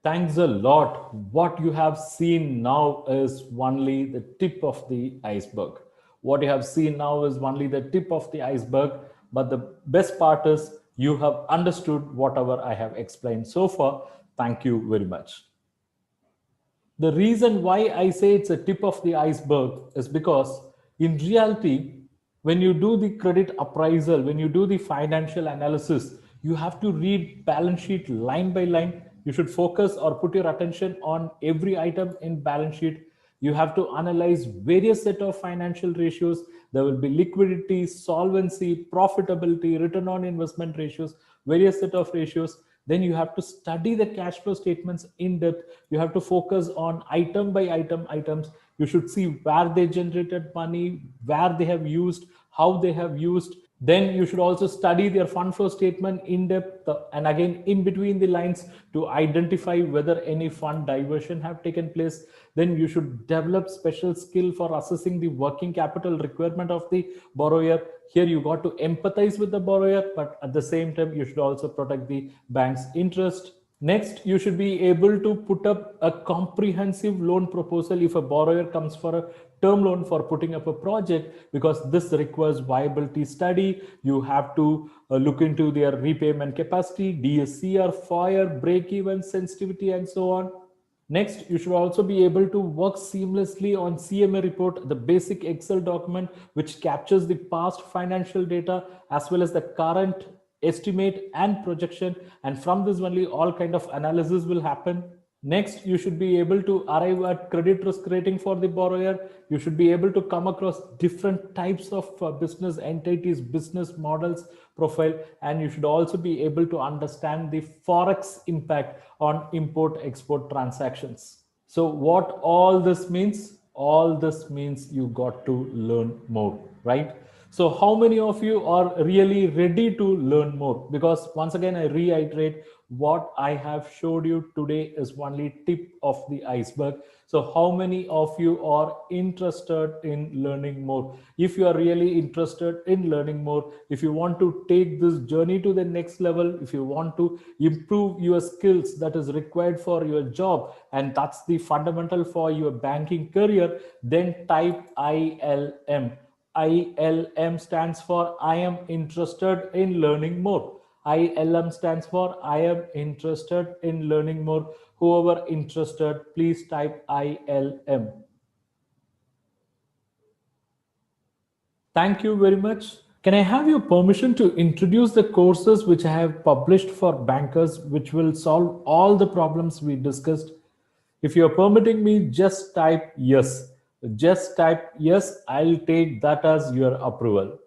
Thanks a lot. What you have seen now is only the tip of the iceberg. What you have seen now is only the tip of the iceberg. But the best part is you have understood whatever I have explained so far. Thank you very much. The reason why I say it's a tip of the iceberg is because in reality, when you do the credit appraisal, when you do the financial analysis, you have to read balance sheet line by line. You should focus or put your attention on every item in balance sheet. You have to analyze various set of financial ratios. There will be liquidity, solvency, profitability, return on investment ratios, various set of ratios. Then you have to study the cash flow statements in depth. You have to focus on item by item items. You should see where they generated money, where they have used, how they have used. Then you should also study their fund flow statement in depth, and again in between the lines, to identify whether any fund diversion have taken place. Then you should develop special skill for assessing the working capital requirement of the borrower. Here you got to empathize with the borrower, but at the same time you should also protect the bank's interest. Next, you should be able to put up a comprehensive loan proposal if a borrower comes for a term loan for putting up a project, because this requires viability study. You have to look into their repayment capacity, DSCR, fire, break even, sensitivity, and so on. Next, you should also be able to work seamlessly on CMA report, the basic Excel document which captures the past financial data as well as the current estimate and projection. And from this only all kind of analysis will happen. Next, you should be able to arrive at credit risk rating for the borrower. You should be able to come across different types of business entities, business models profile, and you should also be able to understand the forex impact on import export transactions. So what all this means? All this means you got to learn more, right? So how many of you are really ready to learn more? Because once again, I reiterate, what I have showed you today is only tip of the iceberg. So how many of you are interested in learning more? If you are really interested in learning more, if you want to take this journey to the next level, if you want to improve your skills that is required for your job, and that's the fundamental for your banking career, then type ILM. ILM stands for I am interested in learning more. ILM stands for I am interested in learning more. Whoever interested, please type ILM. Thank you very much. Can I have your permission to introduce the courses which I have published for bankers, which will solve all the problems we discussed? If you're permitting me, just type yes. Just type yes. I'll take that as your approval.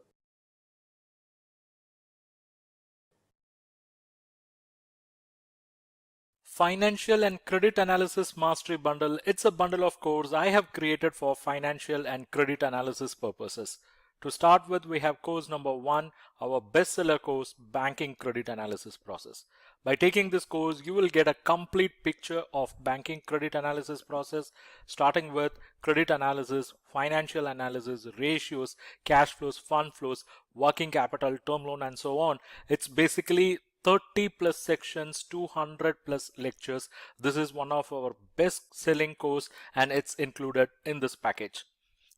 Financial and Credit Analysis Mastery Bundle. It's a bundle of courses I have created for financial and credit analysis purposes. To start with, we have course number 1, our bestseller course, Banking Credit Analysis Process. By taking this course, you will get a complete picture of banking credit analysis process, starting with credit analysis, financial analysis, ratios, cash flows, fund flows, working capital, term loan, and so on. It's basically 30 plus sections, 200 plus lectures. This is one of our best selling course and it's included in this package.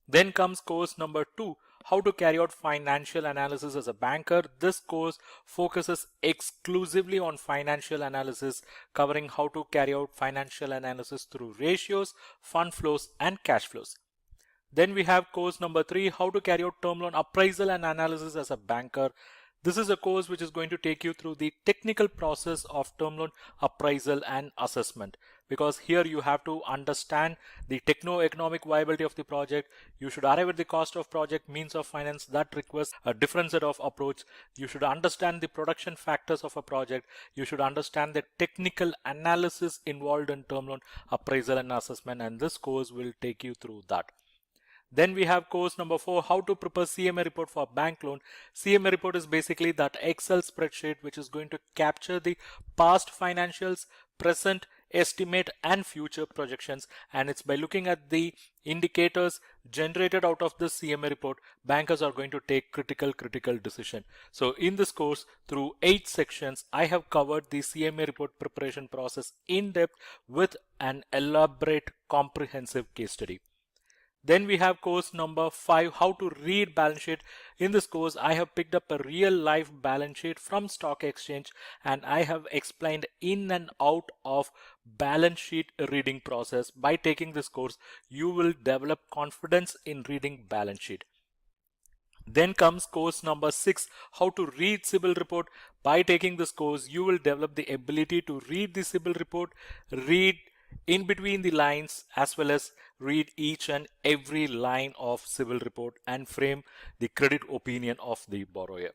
Then comes course number 2, how to carry out financial analysis as a banker. This course focuses exclusively on financial analysis, covering how to carry out financial analysis through ratios, fund flows, and cash flows. Then we have course number 3, how to carry out term loan appraisal and analysis as a banker. This is a course which is going to take you through the technical process of term loan appraisal and assessment, because here you have to understand the techno-economic viability of the project. You should arrive at the cost of project, means of finance. That requires a different set of approach. You should understand the production factors of a project. You should understand the technical analysis involved in term loan appraisal and assessment, and this course will take you through that. Then we have course number 4, how to prepare CMA report for bank loan. CMA report is basically that Excel spreadsheet which is going to capture the past financials, present, estimate, and future projections. And it's by looking at the indicators generated out of this CMA report, bankers are going to take critical decision. So in this course, through 8 sections, I have covered the CMA report preparation process in depth with an elaborate comprehensive case study. Then we have course number 5, how to read balance sheet. In this course, I have picked up a real life balance sheet from stock exchange and I have explained in and out of balance sheet reading process. By taking this course, you will develop confidence in reading balance sheet. Then comes course number 6, how to read CIBIL report. By taking this course, you will develop the ability to read the CIBIL report, read in between the lines, as well as read each and every line of CIBIL report and frame the credit opinion of the borrower.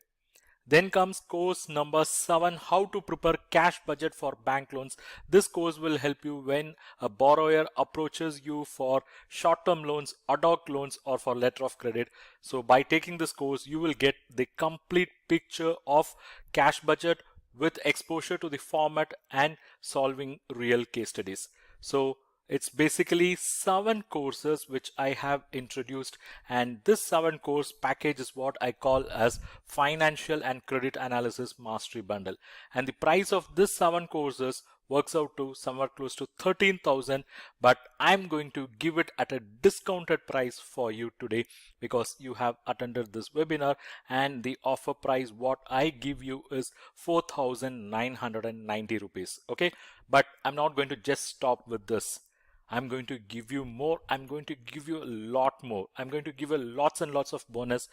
Then comes course number 7, how to prepare cash budget for bank loans. This course will help you when a borrower approaches you for short-term loans, ad hoc loans, or for letter of credit. So by taking this course, you will get the complete picture of cash budget with exposure to the format and solving real case studies. So it's basically 7 courses which I have introduced, and this 7 course package is what I call as Financial and Credit Analysis Mastery Bundle. And the price of this 7 courses works out to somewhere close to 13,000, but I'm going to give it at a discounted price for you today because you have attended this webinar, and the offer price what I give you is 4,990 rupees. Okay, but I'm not going to just stop with this. I'm going to give you more. I'm going to give you a lot more. I'm going to give you lots and lots of bonus.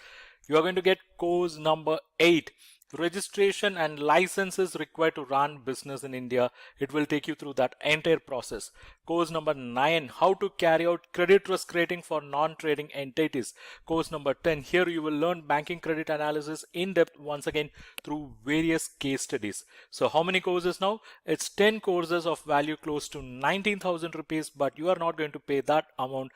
You are going to get course number 8. Registration and licenses required to run business in India. It will take you through that entire process. Course number 9, how to carry out credit risk rating for non-trading entities. Course number 10, here you will learn banking credit analysis in depth once again through various case studies. So how many courses now? It's 10 courses of value close to 19,000 rupees, but you are not going to pay that amount.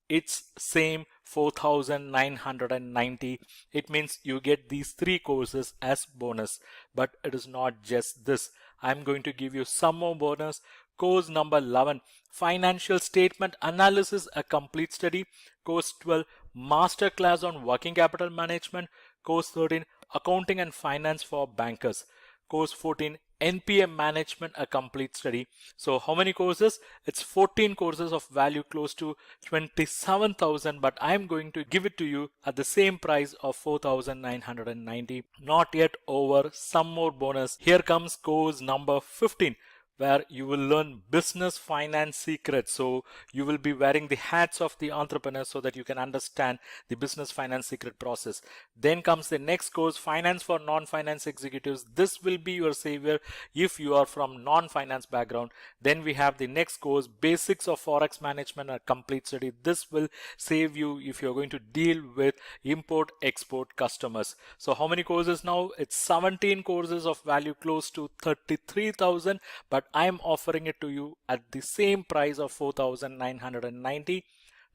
It's same 4,990. It means you get these 3 courses as bonus, but it is not just this. I'm going to give you some more bonus. Course number 11, financial statement analysis, a complete study. Course 12, master class on working capital management. Course 13, accounting and finance for bankers. Course 14, NPM management, a complete study. So how many courses? It's 14 courses of value close to 27,000, but I'm going to give it to you at the same price of 4,990. Not yet over, some more bonus. Here comes course number 15, where you will learn business finance secrets. So you will be wearing the hats of the entrepreneur so that you can understand the business finance secret process. Then comes the next course, finance for non-finance executives. This will be your savior if you are from non-finance background. Then we have the next course, basics of forex management, a complete study. This will save you if you're going to deal with import export customers. So how many courses now? It's 17 courses of value close to 33,000, but I'm offering it to you at the same price of 4,990.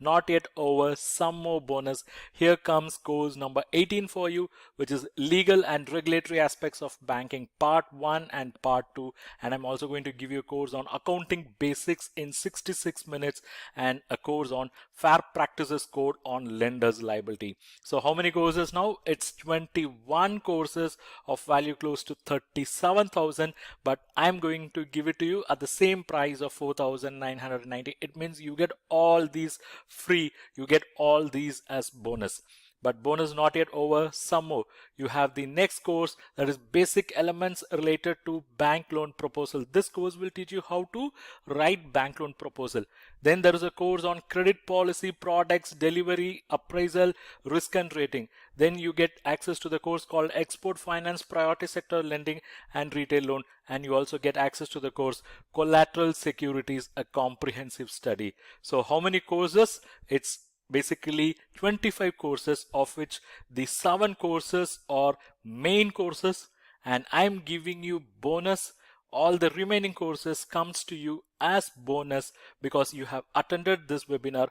Not yet over, some more bonus. Here comes course number 18 for you, which is legal and regulatory aspects of banking, part 1 and part 2. And I'm also going to give you a course on accounting basics in 66 minutes and a course on fair practices code on lenders liability. So how many courses now? It's 21 courses of value close to 37,000, but I'm going to give it to you at the same price of 4,990. It means you get all these free, you get all these as bonus. But bonus not yet over, some more. You have the next course, that is basic elements related to bank loan proposal. This course will teach you how to write bank loan proposal. Then there is a course on credit policy, products, delivery, appraisal, risk and rating. Then you get access to the course called export finance, priority sector lending and retail loan. And you also get access to the course collateral securities, a comprehensive study. So how many courses? It's basically 25 courses, of which the 7 courses are main courses, and I'm giving you bonus. All the remaining courses comes to you as bonus because you have attended this webinar.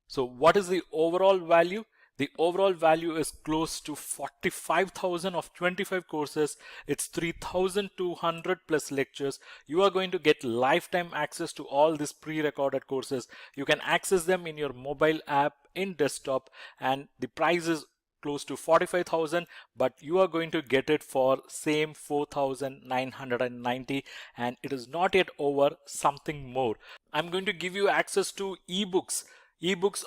So what is the overall value? The overall value is close to 45,000 of 25 courses. It's 3,200 plus lectures. You are going to get lifetime access to all these pre-recorded courses. You can access them in your mobile app, in desktop, and the price is close to 45,000, but you are going to get it for same 4,990, and it is not yet over, something more. I'm going to give you access to ebooks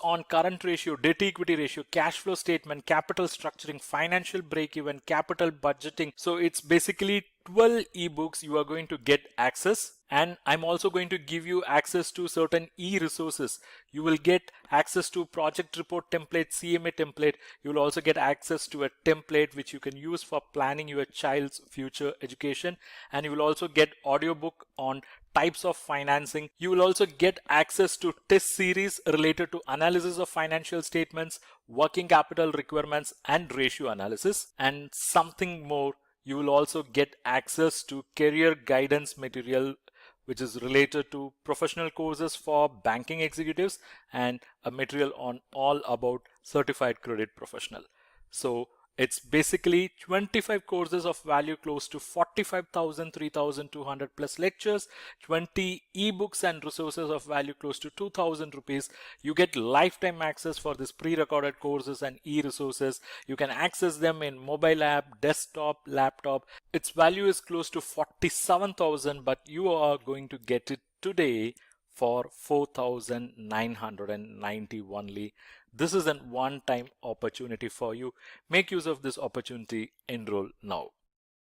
on current ratio, debt equity ratio, cash flow statement, capital structuring, financial break-even, capital budgeting. So it's basically 12 ebooks you are going to get access. And I'm also going to give you access to certain e-resources. You will get access to project report template, CMA template. You will also get access to a template which you can use for planning your child's future education. And you will also get audiobook on types of financing. You will also get access to test series related to analysis of financial statements, working capital requirements, and ratio analysis. And something more, you will also get access to career guidance material which is related to professional courses for banking executives and a material on all about certified credit professional. So It's basically 25 courses of value close to 45,000, 3,200 plus lectures, 20 ebooks and resources of value close to 2,000 rupees. You get lifetime access for these pre-recorded courses and e-resources. You can access them in mobile app, desktop, laptop. Its value is close to 47,000, but you are going to get it today for 4,990 only. This is a one-time opportunity for you. Make use of this opportunity. Enroll now.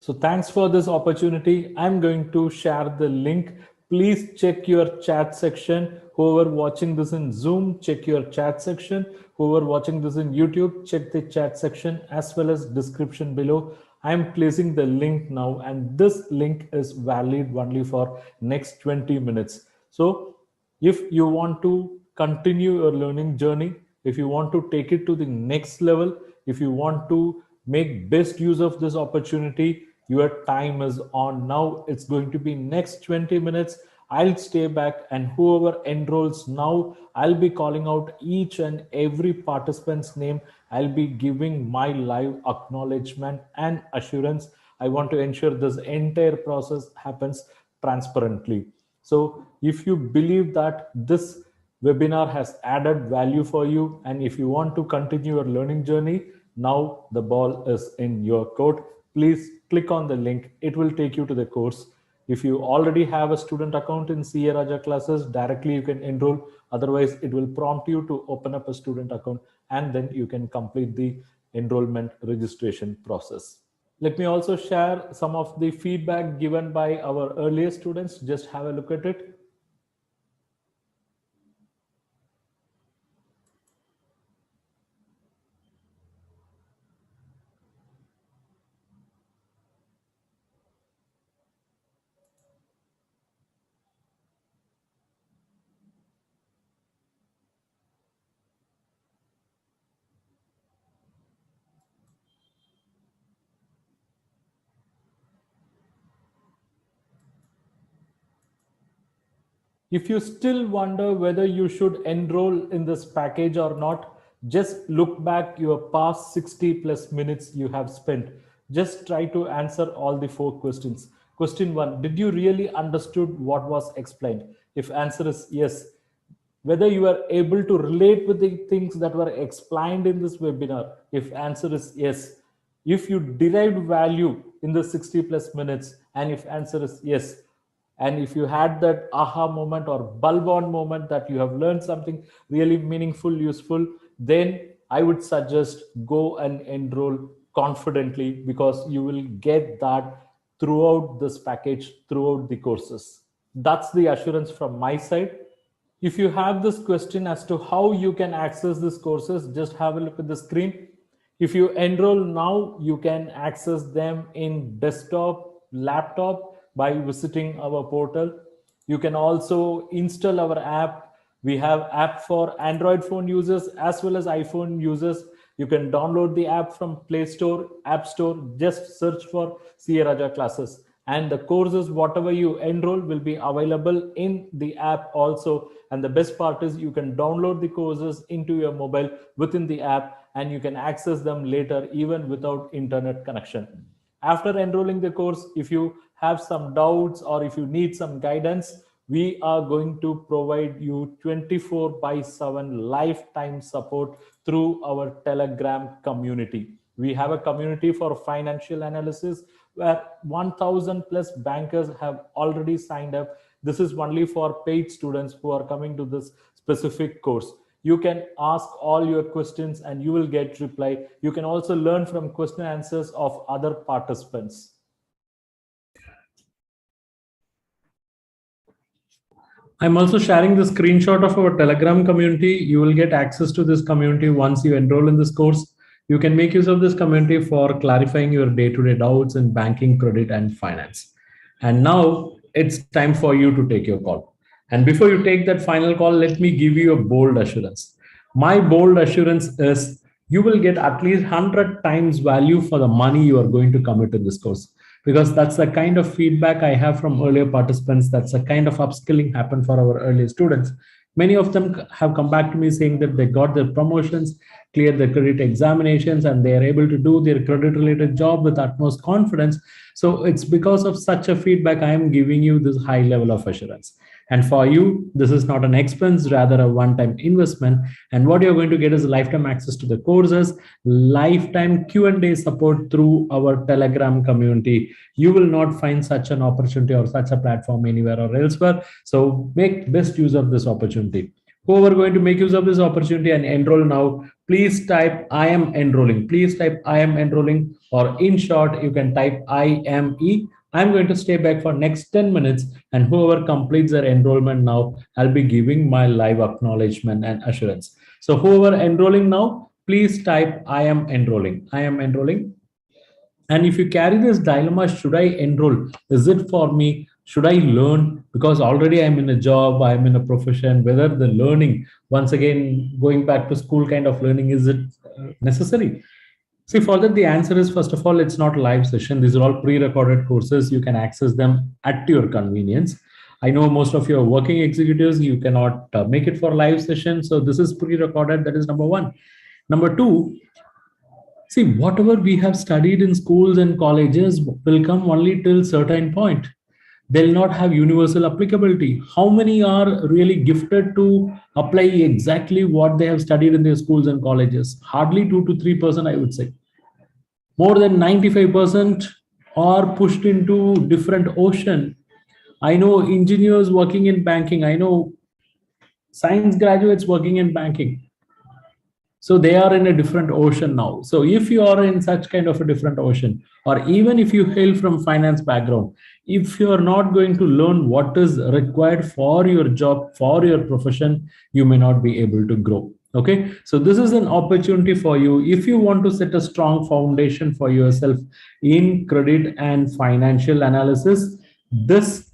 So thanks for this opportunity. I'm going to share the link. Please check your chat section. Whoever watching this in Zoom, check your chat section. Whoever watching this in YouTube, check the chat section as well as description below. I'm placing the link now, and this link is valid only for next 20 minutes. So if you want to continue your learning journey, if you want to take it to the next level, if you want to make best use of this opportunity, your time is on now. It's going to be next 20 minutes. I'll stay back, and whoever enrolls now, I'll be calling out each and every participant's name. I'll be giving my live acknowledgement and assurance. I want to ensure this entire process happens transparently. So if you believe that this webinar has added value for you, and if you want to continue your learning journey, now the ball is in your court. Please click on the link. It will take you to the course. If you already have a student account in CA Raja classes, directly you can enroll. Otherwise, it will prompt you to open up a student account, and then you can complete the enrollment registration process. Let me also share some of the feedback given by our earlier students. Just have a look at it. If you still wonder whether you should enroll in this package or not, just look back your past 60 plus minutes you have spent. Just try to answer all the 4 questions. Question 1, did you really understood what was explained? If answer is yes, whether you are able to relate with the things that were explained in this webinar. If answer is yes, if you derived value in the 60 plus minutes, and if answer is yes, and if you had that aha moment or bulb on moment that you have learned something really meaningful, useful, then I would suggest go and enroll confidently, because you will get that throughout this package, throughout the courses. That's the assurance from my side. If you have this question as to how you can access these courses, just have a look at the screen. If you enroll now, you can access them in desktop, laptop by visiting our portal. You can also install our app. We have app for Android phone users as well as iPhone users. You can download the app from Play Store, App Store. Just search for CA Raja classes. And the courses, whatever you enroll, will be available in the app also. And the best part is you can download the courses into your mobile within the app, and you can access them later even without internet connection. After enrolling the course, if you have some doubts or if you need some guidance, we are going to provide you 24/7 lifetime support through our Telegram community. We have a community for financial analysis where 1,000 plus bankers have already signed up. This is only for paid students who are coming to this specific course. You can ask all your questions and you will get reply. You can also learn from question answers of other participants. I'm also sharing the screenshot of our Telegram community. You will get access to this community once you enroll in this course. You can make use of this community for clarifying your day-to-day doubts in banking, credit, and finance. And now it's time for you to take your call. And before you take that final call, let me give you a bold assurance. My bold assurance is you will get at least 100 times value for the money you are going to commit in this course, because that's the kind of feedback I have from earlier participants. That's the kind of upskilling happened for our earlier students. Many of them have come back to me saying that they got their promotions, cleared their credit examinations, and they are able to do their credit related job with utmost confidence. So it's because of such a feedback I am giving you this high level of assurance. And for you, this is not an expense, rather a one-time investment. And what you're going to get is lifetime access to the courses, lifetime Q&A support through our Telegram community. You will not find such an opportunity or such a platform anywhere or elsewhere. So make best use of this opportunity. Whoever going to make use of this opportunity and enroll now, please type I am enrolling. Please type I am enrolling, or in short, you can type IME. I'm going to stay back for next 10 minutes, and whoever completes their enrollment now, I'll be giving my live acknowledgement and assurance. So whoever enrolling now, please type I am enrolling. I am enrolling. And if you carry this dilemma, should I enroll? Is it for me? Should I learn? Because already I'm in a job, I'm in a profession. Whether the learning, once again, going back to school kind of learning, is it necessary? See, for that, the answer is first of all, it's not live session. These are all pre-recorded courses. You can access them at your convenience. I know most of your working executives, you cannot make it for live session. So this is pre-recorded. That is number one. Number two, see, whatever we have studied in schools and colleges will come only till certain point. They'll not have universal applicability. How many are really gifted to apply exactly what they have studied in their schools and colleges? Hardly 2 to 3%, I would say. More than 95% are pushed into different ocean. I know engineers working in banking. I know science graduates working in banking. So they are in a different ocean now. So if you are in such kind of a different ocean, or even if you hail from finance background, if you are not going to learn what is required for your job, for your profession, you may not be able to grow. Okay, so this is an opportunity for you if you want to set a strong foundation for yourself in credit and financial analysis. This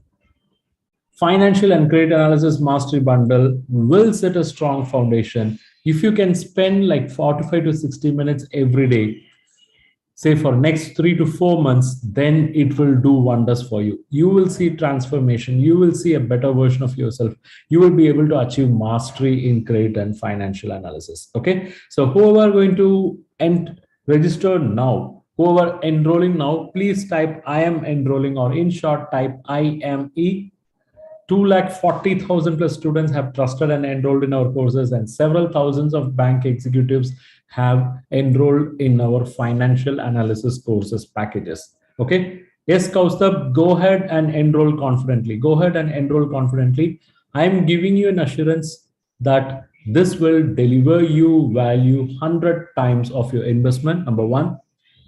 financial and credit analysis mastery bundle will set a strong foundation. If you can spend like 45 to 60 minutes every day, say for next 3 to 4 months, then it will do wonders for you. You will see transformation. You will see a better version of yourself. You will be able to achieve mastery in credit and financial analysis. Okay, so whoever are going to register now, whoever enrolling now, please type I am enrolling, or in short type IME. 240,000 plus students have trusted and enrolled in our courses, and several thousands of bank executives have enrolled in our financial analysis courses packages. Okay. Yes, Kaustubh, go ahead and enroll confidently. Go ahead and enroll confidently. I am giving you an assurance that this will deliver you value 100 times of your investment. Number one.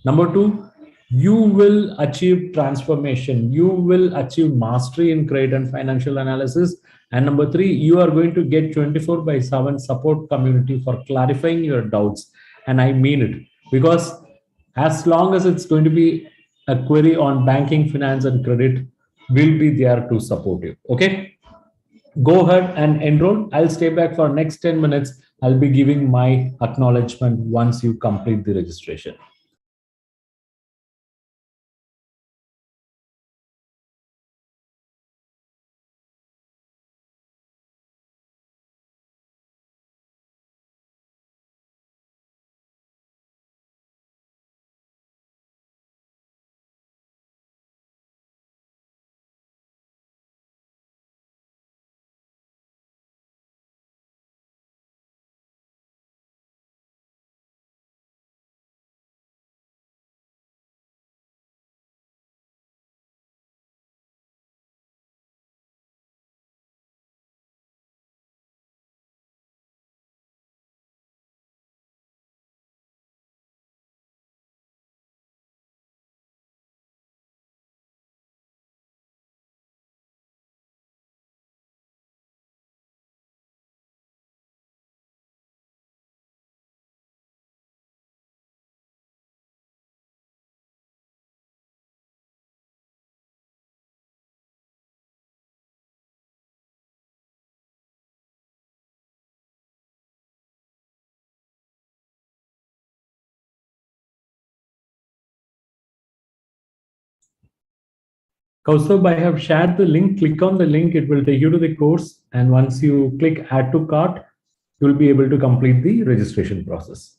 Number two, you will achieve transformation. You will achieve mastery in credit and financial analysis. And number three, you are going to get 24 by 7 support community for clarifying your doubts. And I mean it, because as long as it's going to be a query on banking, finance, and credit, we'll be there to support you. Okay. Go ahead and enroll. I'll stay back for next 10 minutes. I'll be giving my acknowledgement once you complete the registration. Kaustubh, I have shared the link. Click on the link, it will take you to the course. And once you click add to cart, you will be able to complete the registration process.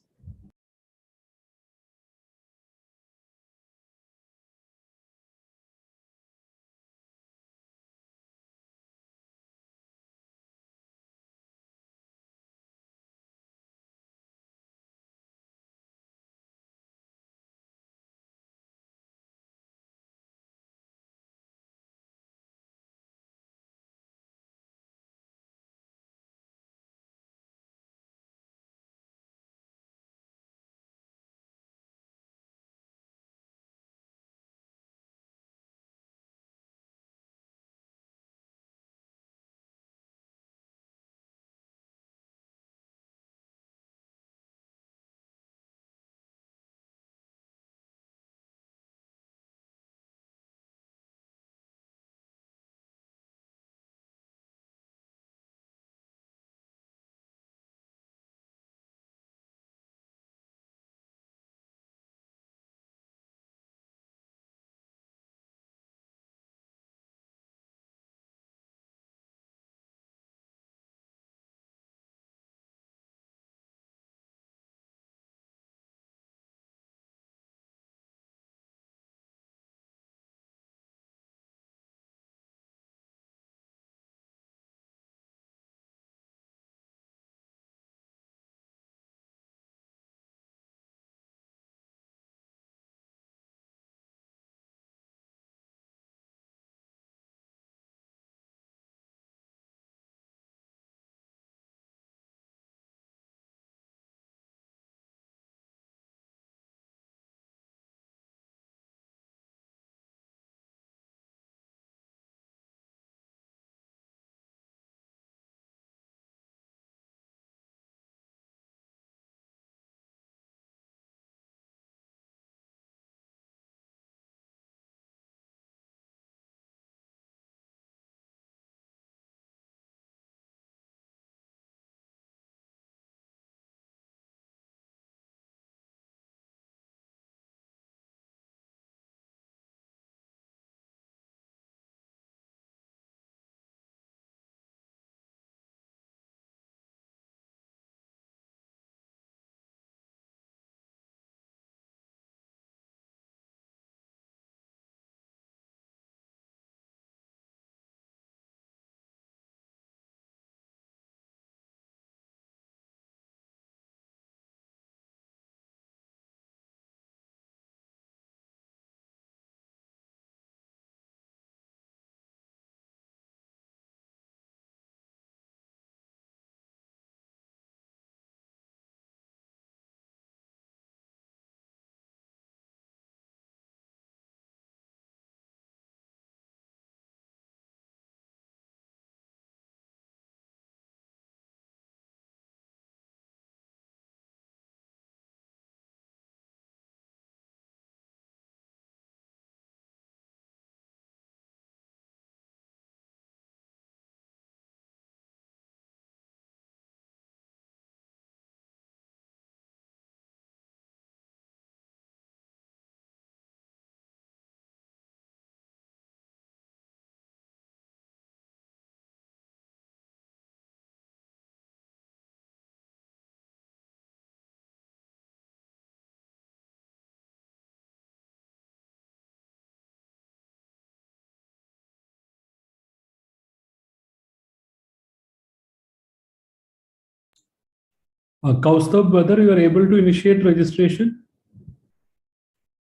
Kaustubh, whether you are able to initiate registration?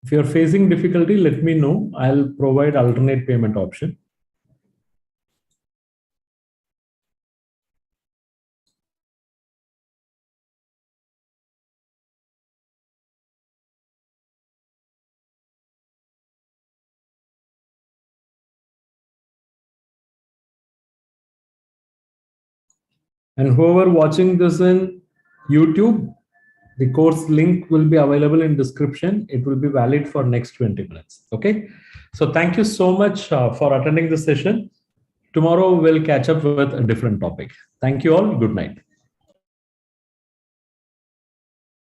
If you are facing difficulty, let me know. I'll provide alternate payment option. And whoever watching this in YouTube, the course link will be available in description. It will be valid for next 20 minutes. Okay. So thank you so much for attending the session. Tomorrow we'll catch up with a different topic. Thank you all. Good night.